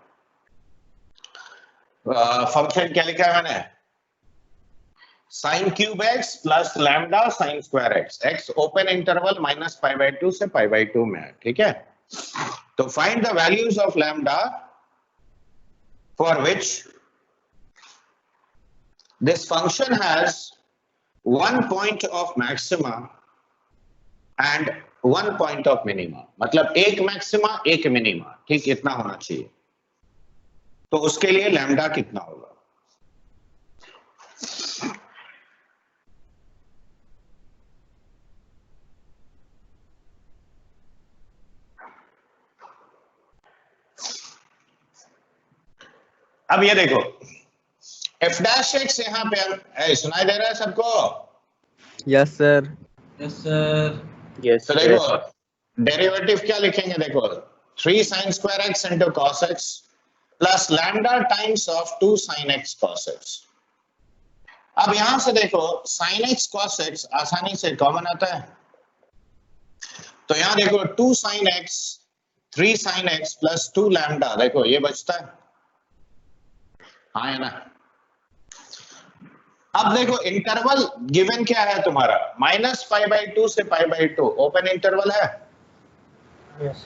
Function क्या लिखा है मैंने? sin cube x plus lambda sin square x, x open interval -π/2 से π/2 में है, ठीक है? तो find the values of lambda for which this function has 1 point of maxima and 1 point of minima, मतलब एक मैक्सिमा एक मिनिमा, ठीक इतना होना चाहिए। तो उसके लिए लैम्डा कितना होगा? अब ये देखो एफ डैश एक्स यहाँ पे सुनाई दे रहा है सबको? Yes sir. Yes sir. Yes तो देखो डेरिवेटिव क्या लिखेंगे, देखो 3 sin square x into cos x plus lambda times of 2 sin x cos x। अब यहां से देखो sin x cos x आसानी से कॉमन आता है, तो यहां देखो 2 sin x 3 sin x plus 2 lambda, देखो ये बचता है, हाँ है ना। अब देखो इंटरवल गिवन क्या है तुम्हारा, -π/2 से π/2 ओपन इंटरवल है। यस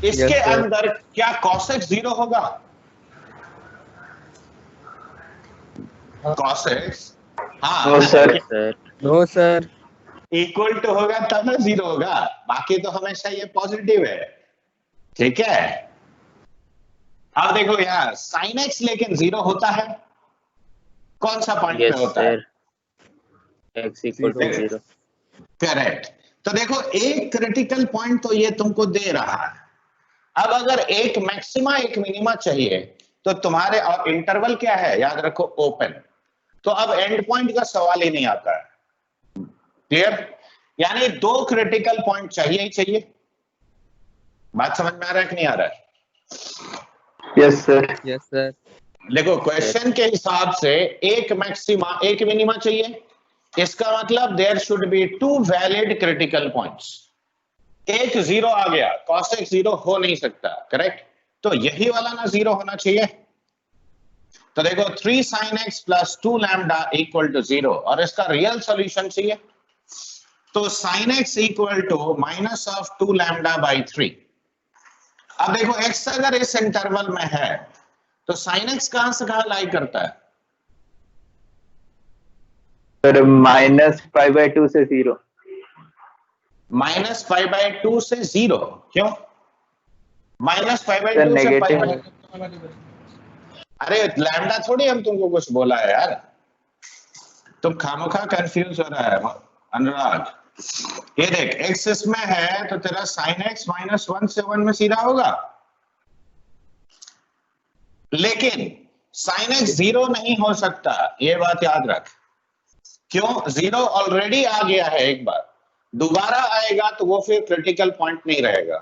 इसके Yes, sir. अंदर क्या cos x 0 होगा? हाँ। cos x हाँ no sir. No sir. Equal to होगा तब ना 0 होगा, बाकी तो हमेशा ये पॉजिटिव है, ठीक है। अब देखो यहाँ sin x लेकिन 0 होता है, कौन सा पॉइंट पे होता है? x equal to 0। करेक्ट। तो देखो एक क्रिटिकल पॉइंट तो ये तुमको दे रहा है। अब अगर एक मैक्सिमा एक मिनिमा चाहिए तो तुम्हारे, और इंटरवल क्या है याद रखो ओपन, तो अब एंड पॉइंट का सवाल ही नहीं आता है। क्लियर? यानी 2 क्रिटिकल पॉइंट चाहिए ही चाहिए। बात समझ में आ रहा है कि नहीं आ रहा है? Yes sir. Yes sir. देखो क्वेश्चन के हिसाब से एक मैक्सिमा एक मिनिमा चाहिए, इसका मतलब there should be 2 valid critical points. एक 0 आ गया, cos x 0 हो नहीं सकता, करेक्ट? तो यही वाला ना 0 होना चाहिए। तो देखो 3 sin x plus 2 lambda equal to 0, और इसका रियल सॉल्यूशन चाहिए, तो sin x equal to -2 lambda by 3। अब देखो x अगर इस इंटरवल में है तो sin x कहां से कहां लाई करता है? सर -π/2 से 0। -π/2 से 0 क्यों? -π/2 सर, से negative। π/2, अरे लैम्डा थोड़ी हम तुमको कुछ बोला है यार, तुम खामोखा कंफ्यूज हो रहा है अनुराग। ये देख x इसमें है तो तेरा sin x -1 से 1 में सीधा होगा, लेकिन sin x 0 नहीं हो सकता, ये बात याद रख। क्यों? 0 ऑलरेडी आ गया है एक बार, दोबारा आएगा तो वो फिर क्रिटिकल पॉइंट नहीं रहेगा।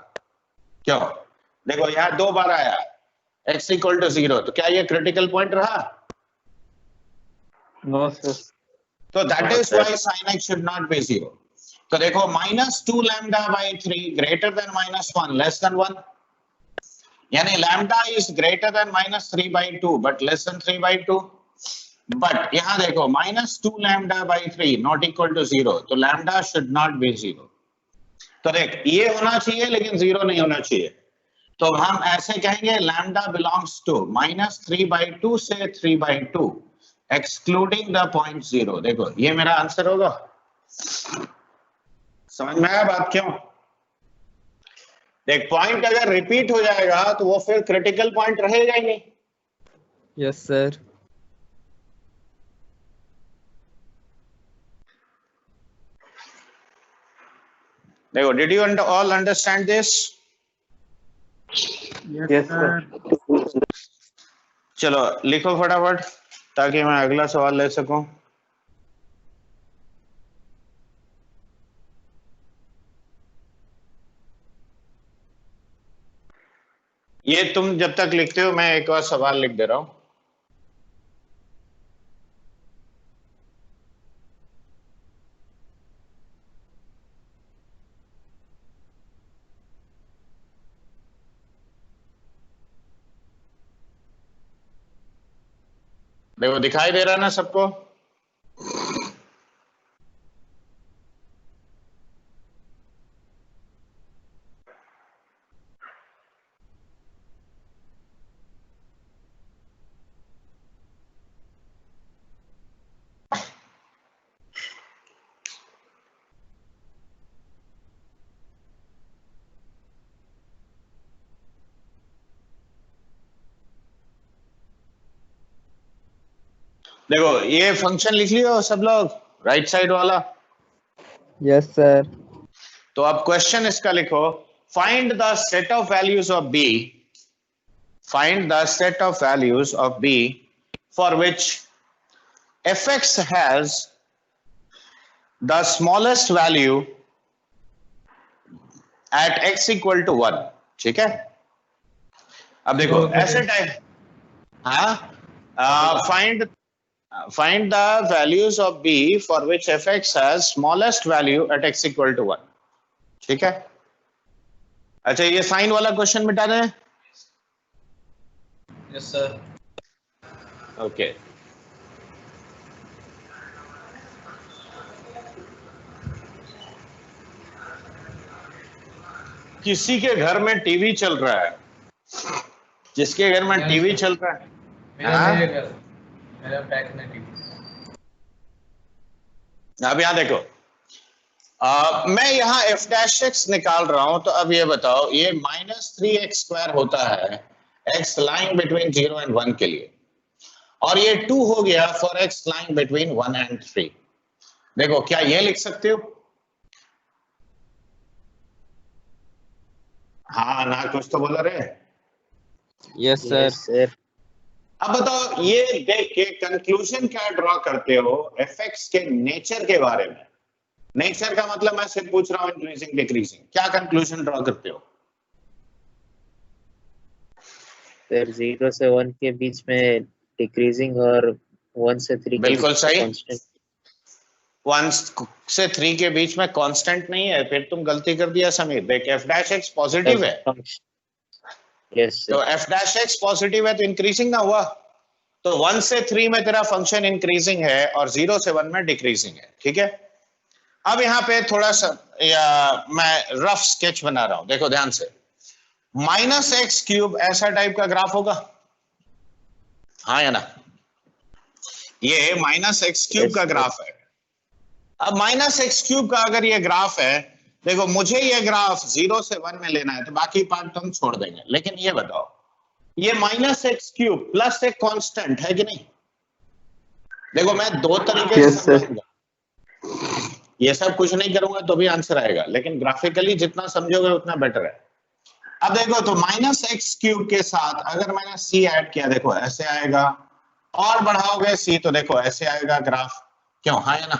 क्यों? देखो यहां 2 बार आया x इक्वल टू 0, तो क्या ये क्रिटिकल पॉइंट रहा? No sir. तो that is why sin x should not be 0। तो देखो -2 lambda by 3 greater than -1 less than 1, यानी lambda is greater than -3/2 but less than 3/2। But यहां देखो -2 lambda by 3 not equal to 0, तो lambda should not be 0। तो देख ये होना चाहिए लेकिन 0 नहीं होना चाहिए, तो हम ऐसे कहेंगे लैम्डा बिलोंग्स टू -3/2 से 3/2 एक्सक्लूडिंग द पॉइंट 0। देखो ये मेरा आंसर होगा। समझ में आया बात क्यों? देख पॉइंट अगर रिपीट हो जाएगा तो वो फिर क्रिटिकल पॉइंट रहेगा ही नहीं। Yes sir. देखो did you all understand this? Yes sir. चलो लिखो फटाफट ताकि मैं अगला सवाल ले सकूं। ये तुम जब तक लिखते हो मैं एक और सवाल लिख दे रहा हूं। देखो दिखाई दे रहा है ना सबको? देखो ये फंक्शन लिख लियो सब लोग, राइट साइड वाला। Yes, sir. तो अब क्वेश्चन इसका लिखो, find the set of values of b, find the set of values of b for which fx has the smallest value at x equal to 1। ठीक है, अब देखो ऐसे टाइप, हाँ, find the values of b for which fx has smallest value at x equal to 1। ठीक है, अच्छा ये साइन वाला क्वेश्चन मिटा दें। Yes sir. ओके, किसी के घर में टीवी चल रहा है, जिसके घर में टीवी चल रहा है, मेरे घर, मेरा बैक में टीवी। अब यहाँ देखो, मैं यहाँ f डैश x निकाल रहा हूं, तो अब ये बताओ, ये -3x² होता है x लाइंग बिटवीन 0 एंड 1 के लिए, और ये 2 हो गया for x lying between 1 and 3। देखो क्या ये लिख सकते हो? हाँ ना, कुछ तो बोल रहे। Yes, sir. Yes, sir. अब बताओ, ये देख के कंक्लूजन क्या ड्रॉ करते हो fx के नेचर के बारे में? नेचर का मतलब मैं सिर्फ पूछ रहा हूं, इंक्रीजिंग डिक्रीजिंग, क्या कंक्लूजन ड्रॉ करते हो? सर 0 से 1 के बीच में डिक्रीजिंग और 1 से 3 के बिल्कुल बीच सही। कांस्टेंट। 1 से 3 के बीच में कांस्टेंट नहीं है, फिर तुम गलती कर दिया समीर। देख f डैश x पॉजिटिव है, यस तो sir. f dash x positive है तो इंक्रीजिंग ना हुआ, तो 1 से 3 में तेरा फंक्शन इंक्रीजिंग है और 0 से 1 में डिक्रीजिंग है। ठीक है, अब यहाँ पे थोड़ा सा मैं रफ स्केच बना रहा हूं, देखो ध्यान से। -x³ ऐसा टाइप का ग्राफ होगा, हाँ या ना? ये -x³ का ग्राफ है। अब -x³ का अगर ये ग्राफ है, देखो मुझे ये ग्राफ 0 से 1 में लेना है, तो बाकी पार्ट हम छोड़ देंगे, लेकिन ये बताओ, ये -x³ प्लस एक कांस्टेंट है कि नहीं? देखो मैं दो तरीके से समझाऊंगा, ये सब कुछ नहीं करूंगा तो भी आंसर आएगा, लेकिन ग्राफिकली जितना समझोगे उतना बेटर है। अब देखो, तो -x³ के साथ अगर मैंने c ऐड किया, देखो ऐसे आएगा, और बढ़ाओगे c तो देखो ऐसे आएगा ग्राफ, क्यों? हाँ या ना?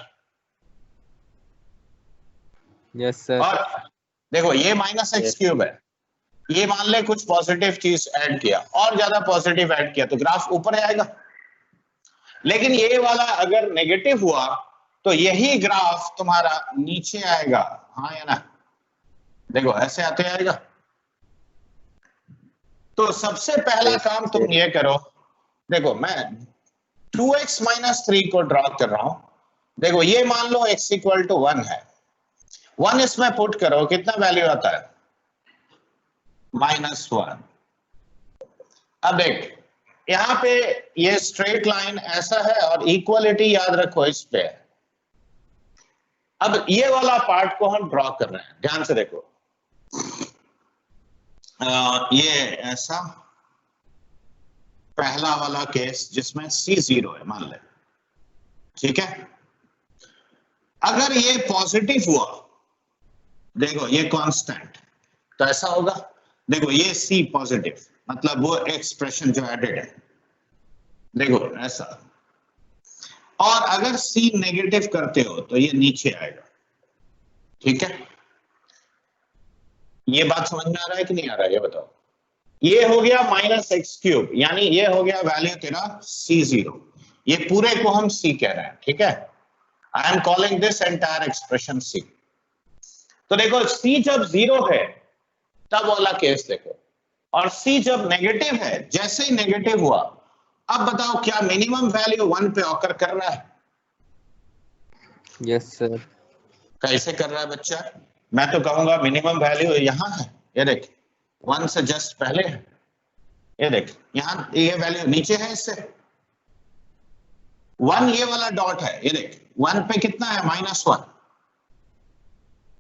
Yes, sir. और देखो ये -x³ है, ये मान ले कुछ पॉजिटिव चीज ऐड किया और ज्यादा पॉजिटिव ऐड किया तो ग्राफ ऊपर आएगा, लेकिन ये वाला अगर नेगेटिव हुआ तो यही ग्राफ तुम्हारा नीचे आएगा, हाँ या ना? देखो ऐसे आते आएगा। तो सबसे पहला काम तुम ये करो, देखो मैं 2x - 3 को ड्रॉ कर रहा हूं, देखो ये मान लो x इक्वल टू 1 है, 1 इसमें पुट करो, कितना वैल्यू आता है? -1। अब देख यहां पे ये स्ट्रेट लाइन ऐसा है और इक्वलिटी याद रखो इस पे। अब ये वाला पार्ट को हम ड्रॉ कर रहे हैं, ध्यान से देखो, ये ऐसा पहला वाला केस जिसमें c 0 है मान ले, ठीक है? अगर ये पॉजिटिव हुआ, देखो ये कांस्टेंट, तो ऐसा होगा, देखो ये c पॉजिटिव, मतलब वो एक्सप्रेशन जो एडेड है, देखो ऐसा। और अगर c नेगेटिव करते हो तो ये नीचे आएगा, ठीक है? ये बात समझ में आ रहा है कि नहीं आ रहा है, ये बताओ। ये हो गया -x³, यानी ये हो गया वैल्यू तेरा c0, ये पूरे को हम c कह रहे हैं, ठीक है? I am calling this entire expression c। तो देखो c जब 0 है तब वाला केस देखो, और c जब नेगेटिव है, जैसे ही नेगेटिव हुआ, अब बताओ क्या मिनिमम वैल्यू 1 पे ऑकर कर रहा है? Yes, sir. कैसे कर रहा है बच्चा? मैं तो कहूंगा मिनिमम वैल्यू यहां है, ये देख 1 से जस्ट पहले है, ये देख यहां ये वैल्यू नीचे है, इससे 1 ये वाला डॉट है, ये देख 1 पे कितना है? -1।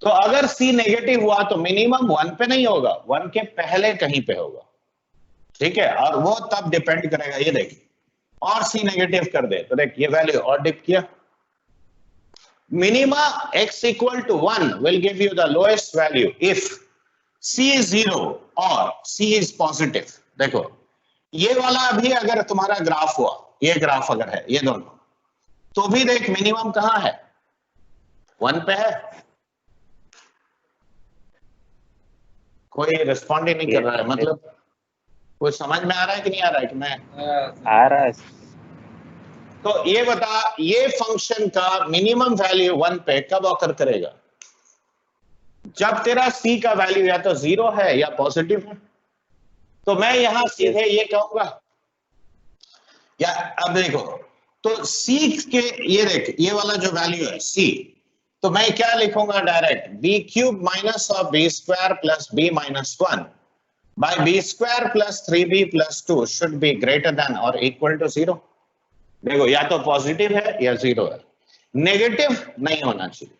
तो अगर c नेगेटिव हुआ तो मिनिमम 1 पे नहीं होगा, 1 के पहले कहीं पे होगा, ठीक है? और वो तब डिपेंड करेगा, ये देख और सी नेगेटिव कर दे तो देख ये वैल्यू और डिप किया। Minima x equal to 1 will give you the lowest value if c is 0 or c is positive। देखो ये वाला अभी अगर तुम्हारा ग्राफ हुआ, ये ग्राफ अगर है ये दोनों, तो भी देख मिनिमम कहां है, 1 पे है। कोई रिस्पॉन्ड ही नहीं कर रहा है, मतलब कुछ समझ में आ रहा है कि नहीं आ रहा है कि मैं आ रहा है। तो ये बता, ये फंक्शन का मिनिमम वैल्यू 1 पे कब ऑकर करेगा, जब तेरा c का वैल्यू या तो 0 है या पॉजिटिव है। तो मैं यहां सीधे ये कहूंगा, या अब देखो तो c के ये देख ये वाला जो वैल्यू है c, तो मैं क्या लिखूंगा direct, b cube minus of b square plus b minus 1 by b square plus 3b plus 2 should be greater than और इक्वल टू 0। देखो या तो पॉजिटिव है या 0 है, नेगेटिव नहीं होना चाहिए।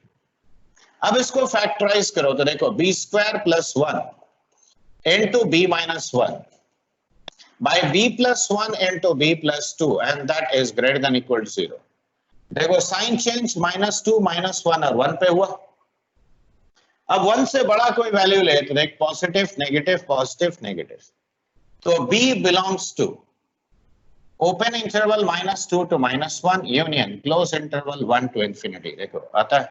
अब इसको फैक्टराइज करो तो देखो b square plus 1 into b minus 1 by b plus 1 into b plus 2 and that is greater than equal to 0। देखो साइन चेंज -2 -1 और 1 पे हुआ। अब 1 से बड़ा कोई वैल्यू ले तो देख पॉजिटिव नेगेटिव पॉजिटिव नेगेटिव, तो b belongs to open interval -2 to -1 union close interval 1 to infinity। देखो आता है,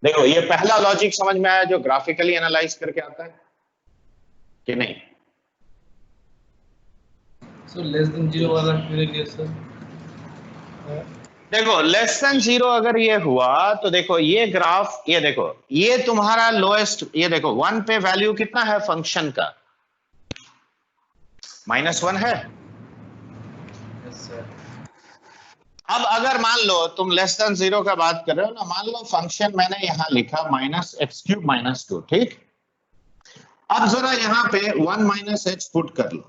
देखो ये पहला लॉजिक समझ में आया जो ग्राफिकली एनालाइज करके आता है कि नहीं। सो लेस देन 0 वाला मेरे लिए सर, देखो लेस देन 0 अगर ये हुआ तो देखो ये ग्राफ, ये देखो ये तुम्हारा लोएस्ट, ये देखो 1 पे वैल्यू कितना है फंक्शन का, -1 है। Yes sir. अब अगर मान लो तुम लेस देन 0 का बात कर रहे हो ना, मान लो फंक्शन मैंने यहां लिखा -x³ -2, ठीक। अब जरा यहां पे 1 -h पुट कर लो,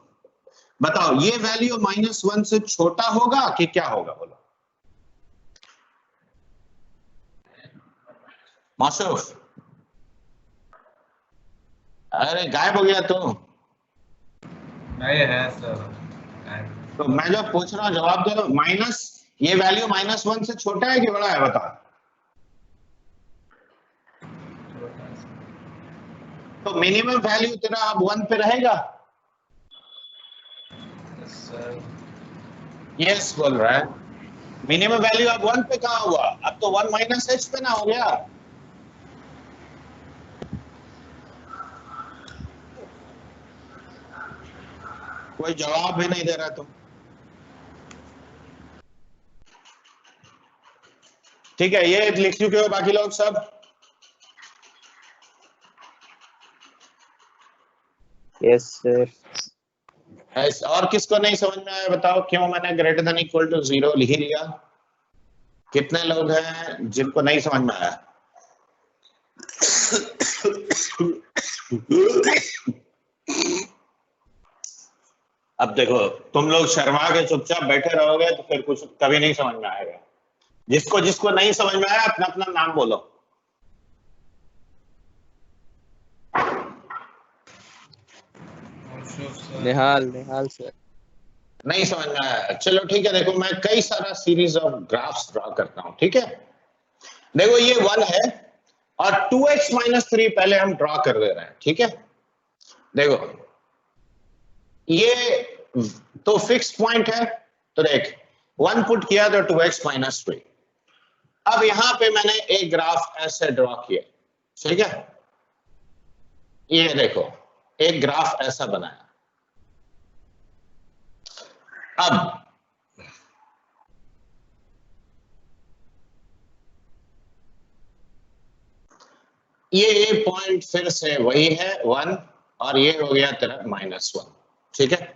बताओ ये वैल्यू -1 से छोटा होगा कि क्या होगा, बोलो मौसूफ। अरे गायब हो गया तुम। नहीं है सर। तो मैं जब पूछ रहा हूं जवाब दे दो, माइनस ये वैल्यू -1 से छोटा है कि बड़ा है, बताओ। तो मिनिमम वैल्यू तेरा अब 1 पे रहेगा। सर यस बोल रहा है, मिनिमम वैल्यू अब 1 पे कहां हुआ, अब तो 1 -h पे ना हो गया। कोई जवाब भी नहीं दे रहा तुम। ठीक है, ये लिख चुके हो बाकी लोग सब। Yes sir. और किसको नहीं समझ में आया बताओ, क्यों मैंने ग्रेटर देन इक्वल टू 0 लिख लिया। कितने लोग हैं जिनको नहीं समझ में आया? अब देखो तुम लोग शर्मा के चुपचाप बैठे रहोगे तो फिर कुछ कभी नहीं समझ में आएगा। जिसको जिसको नहीं समझ में आया अपना अपना नाम बोलो। निहाल निहाल सर। नहीं समझ में आया, चलो ठीक है। देखो मैं कई सारा सीरीज ऑफ ग्राफ्स ड्रॉ करता हूं, ठीक है। देखो ये 1 है और 2x-3 पहले हम ड्रॉ कर दे रहे हैं, ठीक है। देखो ये तो फिक्स पॉइंट है, तो देख 1 पुट किया तो 2x-3। अब यहां पे मैंने एक ग्राफ ऐसे ड्रॉ किया, ठीक है। ये देखो एक ग्राफ ऐसा बनाया। अब ये पॉइंट फिर से वही है 1 और ये हो गया तेरा -1, ठीक है।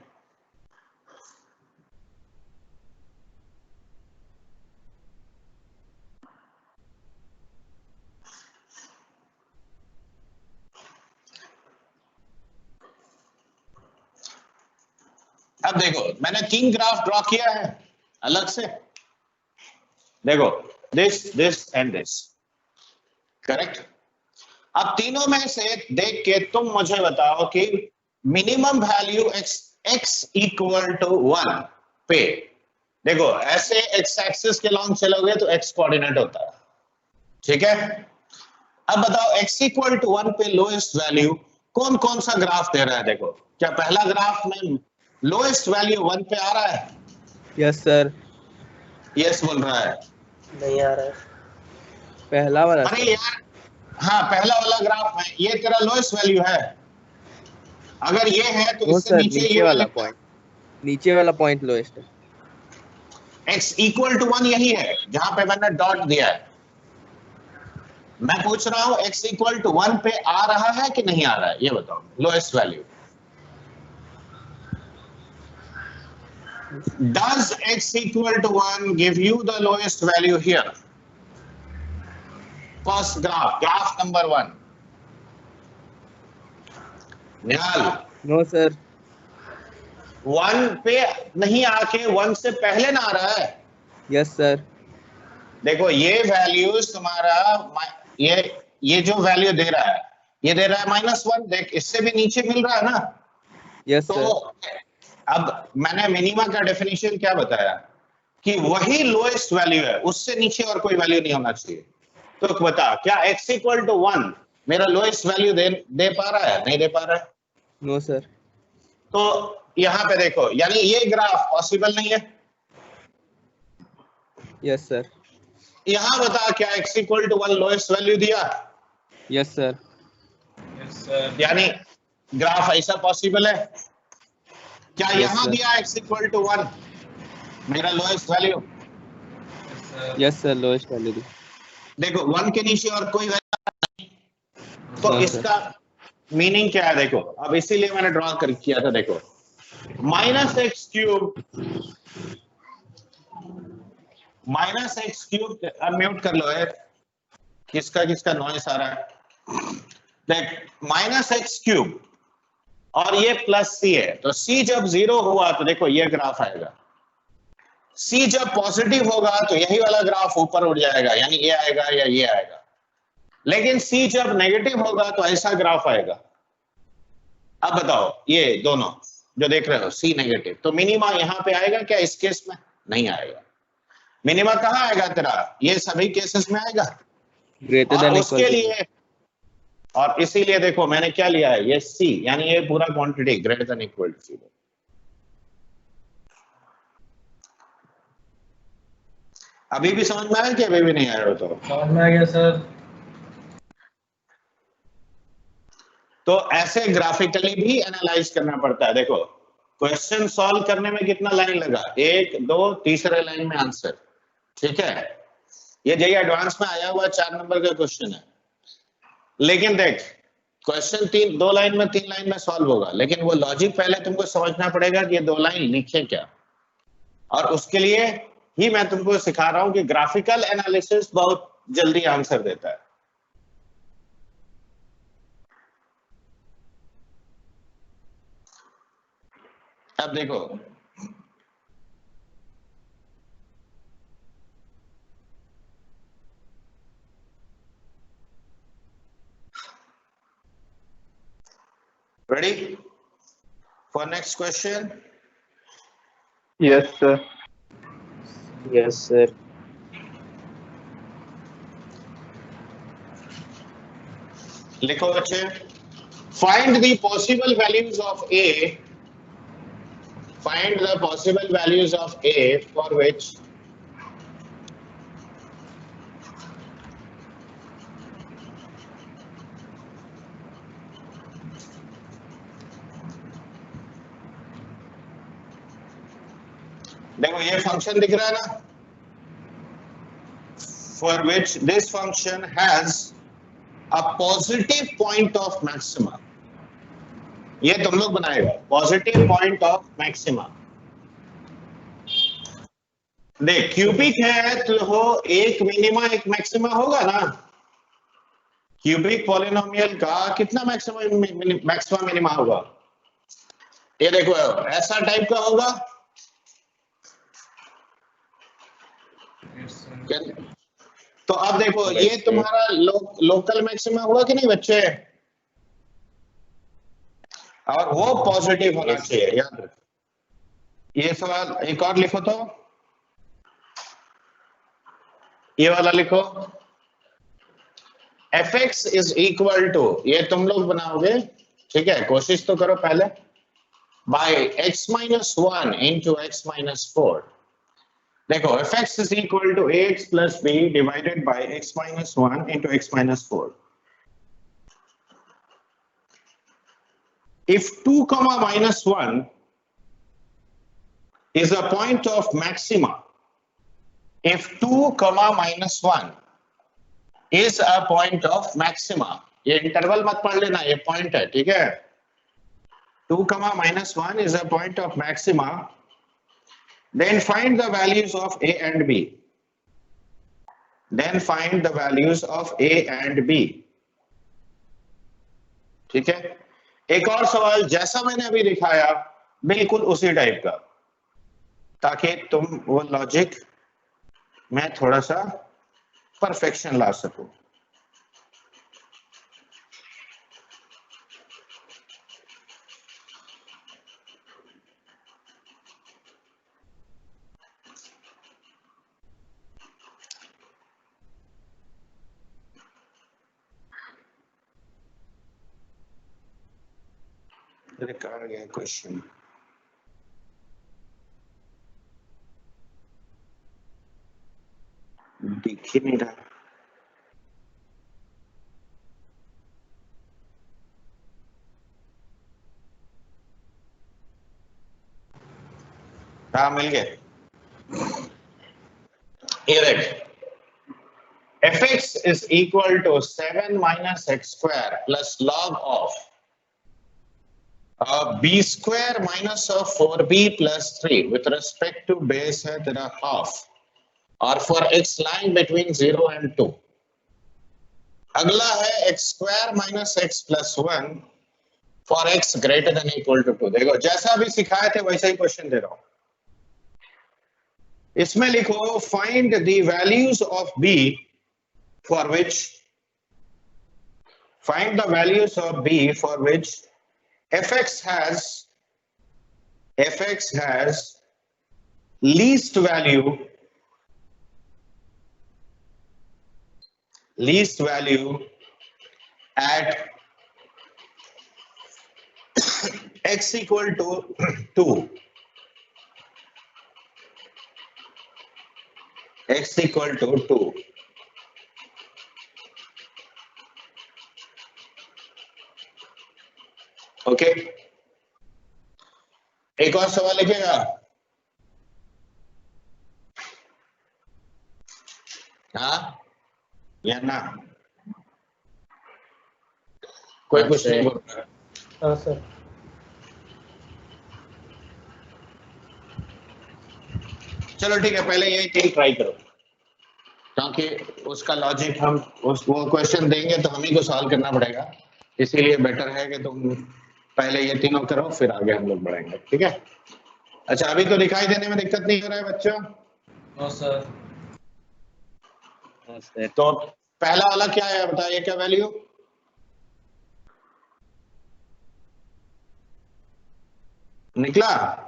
अब देखो मैंने 3 ग्राफ ड्रॉ किया है अलग से। देखो दिस एंड दिस, करेक्ट। अब तीनों में से देख के तुम मुझे बताओ कि minimum value x equal to 1 पे, देखो ऐसे x एक्सिस के लॉन्ग चलोगे तो x कोऑर्डिनेट होता है, ठीक है। अब बताओ x इक्वल टू 1 पे लोएस्ट वैल्यू कौन कौन सा ग्राफ दे रहा है? देखो क्या पहला ग्राफ में लोएस्ट वैल्यू 1 पे आ रहा है? Yes sir. यस बोल रहा है। नहीं आ रहा है। पहला वाला अरे यार, हाँ पहला वाला ग्राफ है, ये तेरा लोएस्ट वैल्यू है। अगर ये है तो वो इससे सर नीचे नीचे ये वाला पॉइंट, नीचे वाला पॉइंट लोएस्ट है। x इक्वल टू 1 यही है जहां पे मैंने डॉट दिया है। मैं पूछ रहा हूं x इक्वल टू 1 पे आ रहा है कि नहीं आ रहा है, ये बताओ lowest value. Does x equal to 1 give you the lowest value here? First graph number 1. Nihal, no sir. 1 पे नहीं आके 1 से पहले ना आ रहा है। Yes sir. देखो ये वैल्यूज तुम्हारा ये जो वैल्यू दे रहा है, ये दे रहा है -1। देख इससे भी नीचे मिल रहा है ना। यस तो सर। अब मैंने मिनिमा का डेफिनेशन क्या बताया कि वही लोएस्ट वैल्यू है, उससे नीचे और कोई वैल्यू नहीं होना चाहिए। तो बता क्या x इक्वल टू 1 मेरा लोएस्ट वैल्यू दे पा रहा है? नहीं दे पा रहा है। No sir. तो यहां पे देखो, यानी ये ग्राफ पॉसिबल नहीं है। Yes sir. यहां बता क्या x equal to 1 lowest value दिया? Yes sir. Yes sir. यानी ग्राफ ऐसा पॉसिबल है क्या? Yes, यहां sir. दिया x इक्वल टू 1 मेरा lowest value. Yes sir lowest value दी। देखो 1 के नीचे और कोई वैल्यू, तो हाँ, sir. इसका मीनिंग क्या है? देखो अब इसीलिए मैंने ड्रॉ कर किया था। देखो -x क्यूब अब म्यूट कर लो है, किसका नॉइस आ रहा है। देख -x क्यूब और ये +c है, तो c जब 0 हुआ तो देखो ये ग्राफ आएगा। c जब पॉजिटिव होगा तो यही वाला ग्राफ ऊपर उठ जाएगा, यानी ये आएगा या ये आएगा। लेकिन c जब नेगेटिव होगा तो ऐसा ग्राफ आएगा। अब बताओ ये दोनों जो देख रहे हो c नेगेटिव, तो मिनिमा यहां पे आएगा क्या? इस केस में नहीं आएगा। मिनिमा कहां आएगा तेरा? ये सभी केसेस में आएगा। ग्रेटर और देन उसके इक्वल। लिए, और इसीलिए देखो मैंने क्या लिया है, ये c, यानी ये पूरा quantity greater than equal to 0। अभी भी समझ में आया कि अभी भी नहीं आया? तो समझ में आ गया सर। तो ऐसे ग्राफिकली भी एनालाइज करना पड़ता है। देखो क्वेश्चन सॉल्व करने में कितना लाइन लगा, 1 2 तीसरे लाइन में आंसर, ठीक है। ये जेईई एडवांस में आया हुआ 4 नंबर का क्वेश्चन है। लेकिन देख क्वेश्चन 2 लाइन में 3 लाइन में सॉल्व होगा, लेकिन वो लॉजिक पहले तुमको समझना पड़ेगा कि ये 2 लाइन लिखे क्या। और उसके लिए ही मैं तुमको सिखा रहा हूं कि ग्राफिकल एनालिसिस बहुत जल्दी आंसर देता है। अब देखो ready for next question? Yes, sir. Yes sir. लिखो बच्चे, find the possible values of a, find the possible values of a for which देखो ये फंक्शन दिख रहा है ना, for which this function has a positive point of maxima। ये तुम लोग बनाएगा पॉजिटिव पॉइंट ऑफ मैक्सिमा। देख क्यूबिक है तो हो एक मिनिमा एक मैक्सिमा होगा ना। क्यूबिक पॉलिनोमियल का कितना मैक्सिमा मिनिमा होगा? ये देखो ऐसा टाइप का होगा। तो अब देखो ये तुम्हारा लोकल मैक्सिमा हुआ कि नहीं बच्चे? और वो पॉजिटिव होना चाहिए, याद रखो। ये सवाल एक और लिखो तो, ये वाला लिखो, fx इज इक्वल टू, ये तुम लोग बनाओगे, ठीक है, कोशिश तो करो पहले, by x minus 1 into x minus 4। देखो fx is equal to ax plus b divided by x minus 1 into x minus 4। If 2 comma minus 1 is a point of maxima, if 2 comma minus 1 is a point of maxima, ये interval मत पढ़ लेना, ये point है, ठीक है। 2 comma minus 1 is a point of maxima, then find the values of a and b, then find the values of a and b, ठीक है। एक और सवाल जैसा मैंने अभी दिखाया बिल्कुल उसी टाइप का, ताकि तुम वो लॉजिक में थोड़ा सा परफेक्शन ला सको। कहा गया क्वेश्चन, दिख ही नहीं रहा। हाँ मिल गए, ये देख, fx is equal to 7 minus x square plus log of b square minus of 4b plus 3 with respect to base है तेरा half, और for x lying between 0 and 2। अगला है x square minus x plus 1 for x greater than equal to 2। देखो जैसा भी सिखाए थे वैसा ही क्वेश्चन दे रहा हूं। इसमें लिखो find the values of b for which, find the values of b for which fx has least value at x equal to 2, x equal to 2। Okay, एक और सवाल लिखिएगा। हाँ या ना, कोई कुछ नहीं बोल रहा। हाँ सर। चलो ठीक है, पहले यही चीज ट्राई करो, क्योंकि उसका लॉजिक हम वो क्वेश्चन देंगे तो हम ही को सॉल्व करना पड़ेगा, इसीलिए बेटर है कि तुम पहले ये तीनों करो, फिर आगे हम लोग बढ़ेंगे, ठीक है। अच्छा, अभी तो दिखाई देने में दिक्कत नहीं हो रहा है बच्चों? No sir. तो पहला वाला क्या है बताइए, क्या वैल्यू? निकला?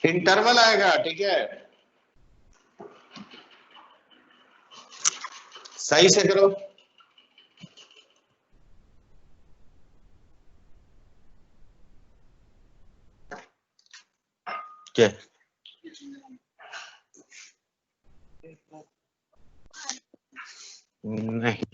इंटरवल आएगा, ठीक है, सही से करो। क्या नहीं,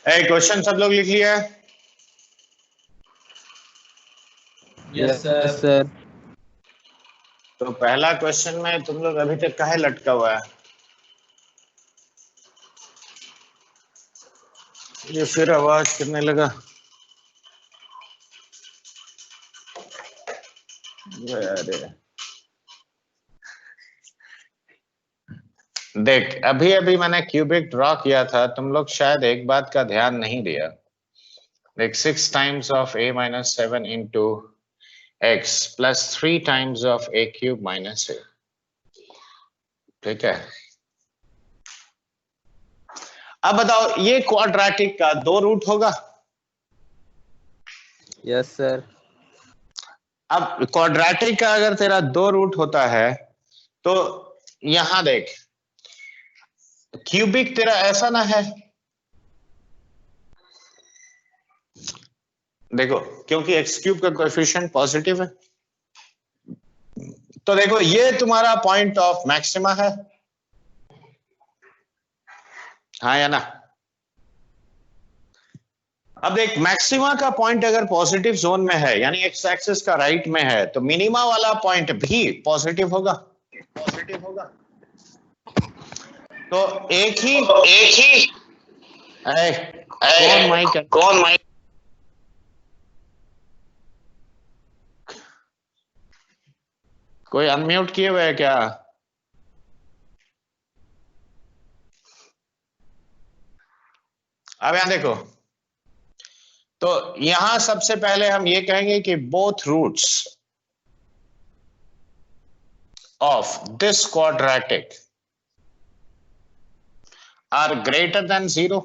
क्वेश्चन सब लोग लिख लिया है? Yes, sir. sir. तो पहला क्वेश्चन में तुम लोग अभी तक काहे लटका हुआ है? ये फिर आवाज करने लगा। अरे देख, अभी अभी मैंने क्यूबिक ड्रॉ किया था, तुम लोग शायद एक बात का ध्यान नहीं दिया। देख, 6 times of a minus 7 into x plus 3 times of a cube minus a। ठीक है, अब बताओ ये क्वाड्रेटिक का 2 रूट होगा? Yes, sir. अब क्वाड्रेटिक का अगर तेरा 2 रूट होता है तो यहां देख, क्यूबिक तेरा ऐसा ना है, देखो, क्योंकि एक्स क्यूब का कोएफिशिएंट पॉजिटिव है। तो देखो ये तुम्हारा पॉइंट ऑफ मैक्सिमा है, हाँ या ना? अब देख, मैक्सिमा का पॉइंट अगर पॉजिटिव जोन में है, यानी एक्स एक्सिस का राइट में है, तो मिनिमा वाला पॉइंट भी पॉजिटिव होगा। तो एक ही कौन माइक कोई अनम्यूट किए हुए है क्या? अब यहां देखो, तो यहां सबसे पहले हम ये कहेंगे कि both roots of this quadratic are greater than 0।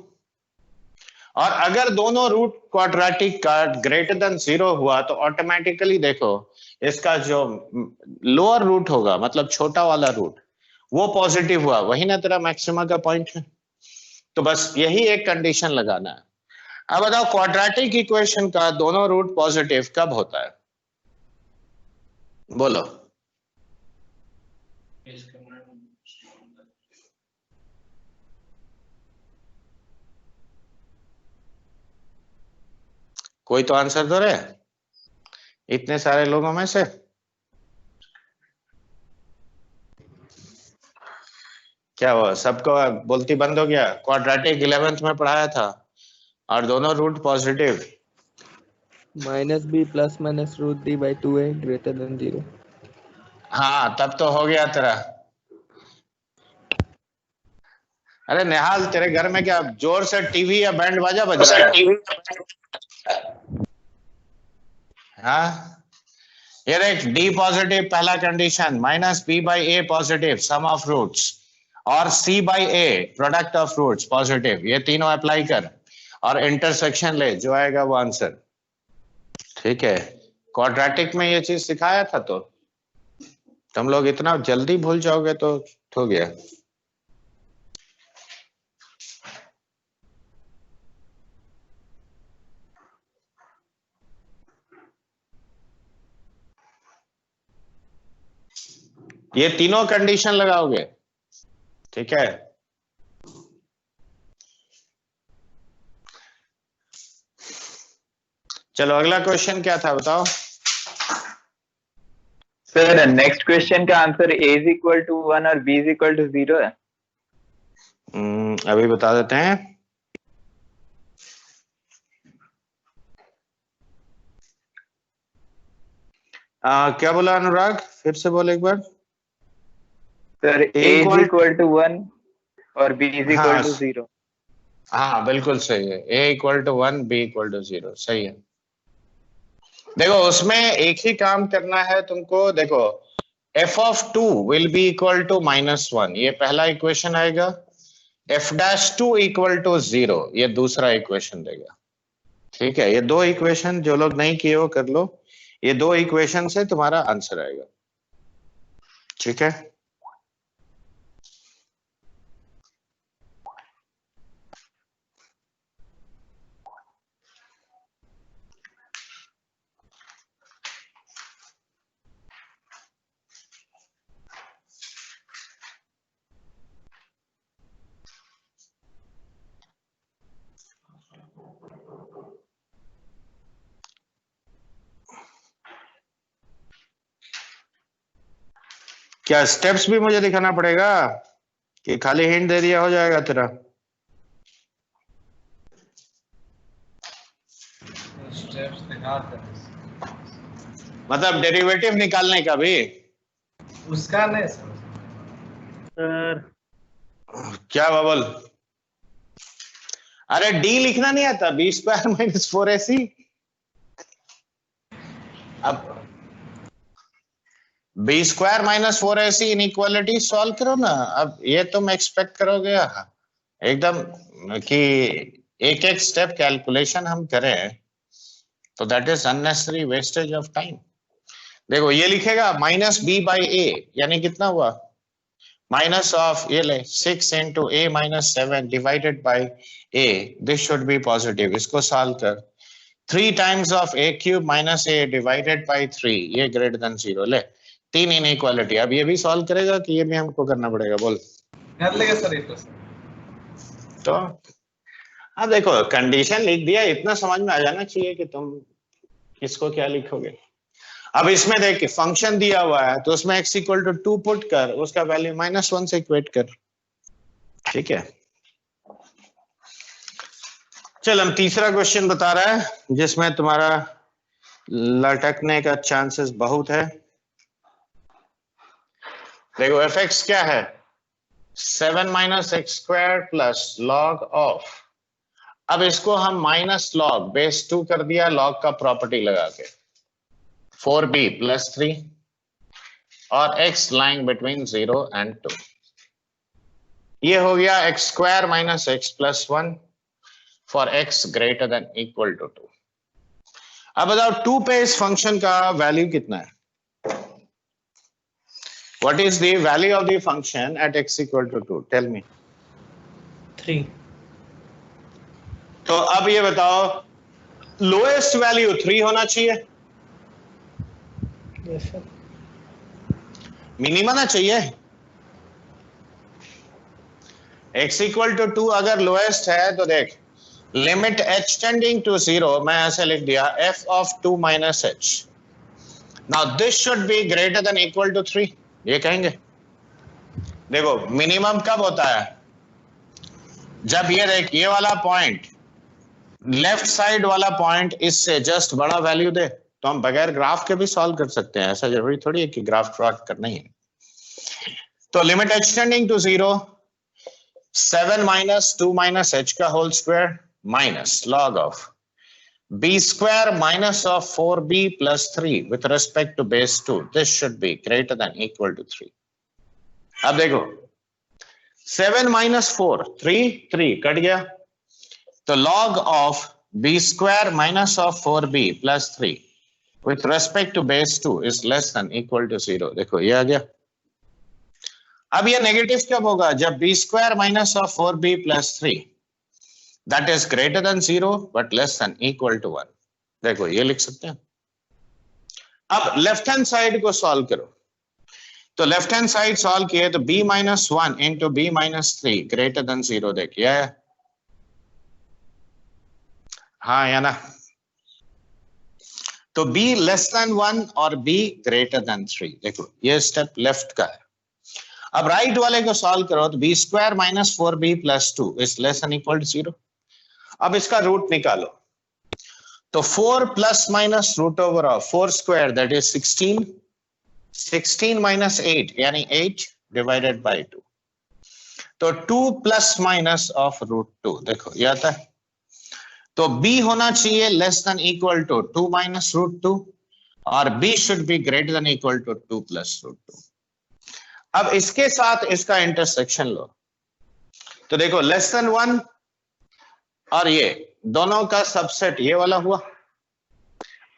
और अगर दोनों रूट क्वाड्रेटिक का ग्रेटर देन 0 हुआ तो ऑटोमेटिकली देखो इसका जो लोअर रूट होगा, मतलब छोटा वाला रूट, वो पॉजिटिव हुआ, वही ना तेरा मैक्सिमा का पॉइंट है। तो बस यही एक कंडीशन लगाना है। अब बताओ क्वाड्रेटिक इक्वेशन का दोनों रूट पॉजिटिव कब होता है? बोलो। कोई तो आंसर दो रे, इतने सारे लोगों में से। क्या हुआ, सबको बोलती बंद हो गया? क्वाड्रेटिक 11th में पढ़ाया था और दोनों root positive. Minus b plus minus root d by 2a greater than 0. हाँ, तब तो हो गया तेरा। अरे निहाल, तेरे घर में क्या जोर से टीवी या बैंड बाजा बज रहा है? हाँ, ये देख, डी पॉजिटिव पहला condition, minus B by A positive sum of roots, और C by A product of roots positive, ये तीनों अप्लाई कर और इंटरसेक्शन ले, जो आएगा वो आंसर। ठीक है, क्वाड्रेटिक में ये चीज सिखाया था, तो तुम लोग इतना जल्दी भूल जाओगे तो हो गया। ये तीनों कंडीशन लगाओगे, ठीक है? चलो अगला क्वेश्चन क्या था बताओ। सर नेक्स्ट क्वेश्चन का answer a is equal to 1 और b इज इक्वल टू 0 है। अभी बता देते हैं। क्या बोला अनुराग, फिर से बोल एक बार। Sir a is equal to 1 और b इज इक्वल टू 0। हाँ बिल्कुल सही है, a equal to 1 b equal to 0, सही है। देखो उसमें एक ही काम करना है तुमको। देखो f of 2 will be equal to -1, ये पहला इक्वेशन आएगा। f'2 इक्वल टू 0, ये दूसरा इक्वेशन देगा। ठीक है, ये दो इक्वेशन जो लोग नहीं किए हो कर लो, ये दो इक्वेशन से तुम्हारा आंसर आएगा। ठीक है, क्या स्टेप्स भी मुझे दिखाना पड़ेगा कि खाली हिंट दे दिया हो जाएगा तेरा? स्टेप्स दिखाते हैं मतलब डेरिवेटिव निकालने का भी? उसका नहीं सर। सर क्या बबल? अरे डी लिखना नहीं आता? B square minus 4ac। अब b square minus 4ac inequality solve करो ना। अब ये तुम एक्सपेक्ट करोगे एकदम कि एक एक स्टेप कैलकुलेशन हम करें, तो that is unnecessary wastage of time. देखो ये लिखेगा माइनस बी बाई ए, यानी कितना हुआ? माइनस ऑफ ये ले 6 into A minus 7 divided by A, this should B positive. इसको सॉल्व कर 3 times of A cube minus A divided by 3, ये ग्रेटर देन 0 ले। 3 इनइक्वालिटी। अब ये भी सॉल्व करेगा कि ये भी हमको करना पड़ेगा? बोल। कर लेगा सर ये तो सर। तो अब देखो कंडीशन लिख दिया, इतना समझ में आ जाना चाहिए कि तुम किसको क्या लिखोगे। अब इसमें देख फंक्शन दिया हुआ है तो उसमें x इक्वल टू 2 पुट कर, उसका वैल्यू -1 से इक्वेट कर। ठीक है, चल हम तीसरा क्वेश्चन बता रहा है जिसमें तुम्हारा लटकने का चांसेस बहुत है। देखो fx क्या है? 7 minus x square plus log of, अब इसको हम माइनस लॉग बेस 2 कर दिया लॉग का प्रॉपर्टी लगा के, 4b प्लस 3 और x लाइंग बिटवीन 0 एंड 2। ये हो गया x square minus x plus 1 for x greater than equal to 2। अब बताओ 2 पे इस फंक्शन का वैल्यू कितना है? What is the value of the function at x equal to 2? Tell me. 3. तो अब ये बताओ लोएस्ट वैल्यू 3 होना चाहिए, Yes, sir. मिनिमम ना चाहिए। x इक्वल टू 2 अगर लोएस्ट है तो देख लिमिट h टेंडिंग टू 0, मैं ऐसे लिख दिया f of 2 minus h। Now this should be greater than equal to 3, ये कहेंगे। देखो मिनिमम कब होता है? जब ये देख ये वाला पॉइंट, लेफ्ट साइड वाला पॉइंट इससे जस्ट बड़ा वैल्यू दे, तो हम बगैर ग्राफ के भी सॉल्व कर सकते हैं, ऐसा जरूरी थोड़ी है कि ग्राफ प्लॉट करना ही है। तो limit h tending to 0, 7 minus 2 minus h का whole square minus log of b square minus of 4b plus 3 with respect to base 2. This should be greater than equal to 3. अब देखो 7 minus 4, 3 cut गया, तो log of b square minus of 4b plus 3 with respect to base 2 is less than equal to 0. देखो ये आ गया। अब ये negative कब होगा? जब b square minus of 4b plus 3 that is greater than 0 but less than equal to 1. देखो ये लिख सकते हैं। अब लेफ्ट हैंड साइड को सॉल्व करो, तो लेफ्ट हैंड साइड सॉल्व किए तो b minus 1 into b minus 3 greater than 0। देखिए हाँ या ना? तो b लेस देन 1 और b ग्रेटर देन 3। देखो ये स्टेप लेफ्ट का है। अब राइट वाले को सॉल्व करो तो b square minus 4b plus 2 is less than equal to 0। अब इसका रूट निकालो, तो 4 plus minus root over of 4 square that is 16, 16 minus 8 यानी 8 डिवाइडेड बाय 2, तो 2 प्लस माइनस ऑफ रूट 2। देखो ये आता है, तो b होना चाहिए less than equal to 2 minus root 2 और b should be greater than equal to 2 plus root 2। अब इसके साथ इसका इंटरसेक्शन लो, तो देखो लेस देन 1 और ये दोनों का सबसेट ये वाला हुआ,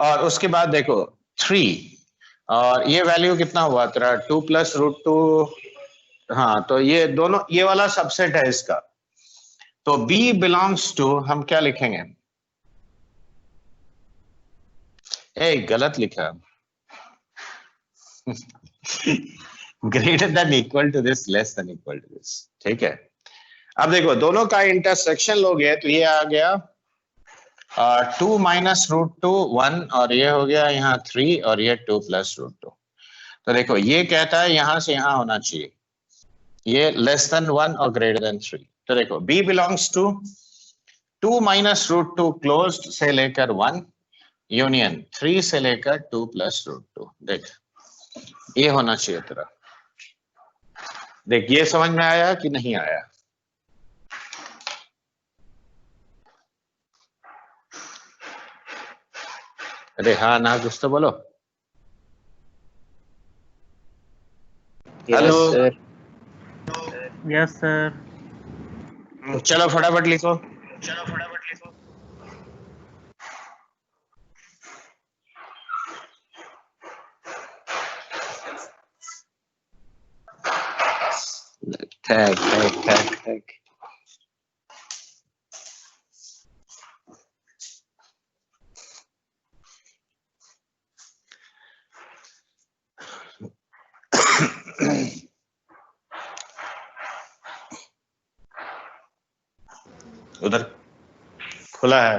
और उसके बाद देखो 3 और ये वैल्यू कितना हुआ तेरा 2 प्लस रूट 2। हाँ तो ये दोनों ये वाला सबसेट है इसका, तो b बिलोंग्स टू हम क्या लिखेंगे? गलत लिखा greater than equal to this less than equal to this. ठीक है, अब देखो दोनों का इंटरसेक्शन लोगे तो ये आ गया 2 माइनस रूट 2 1 और ये हो गया यहाँ 3 और ये 2 प्लस रूट 2। तो देखो ये कहता है यहां से यहां होना चाहिए, ये लेस देन 1 और ग्रेटर देन 3। तो देखो B belongs to 2 minus root 2 closed से लेकर 1 यूनियन 3 से लेकर 2 प्लस रूट 2। देख ये होना चाहिए तेरा। देख ये समझ में आया कि नहीं आया? अरे हाँ ना कुछ तो बोलो। Hello sir yes sir. चलो फटाफट लिखो। टैग उधर खुला है।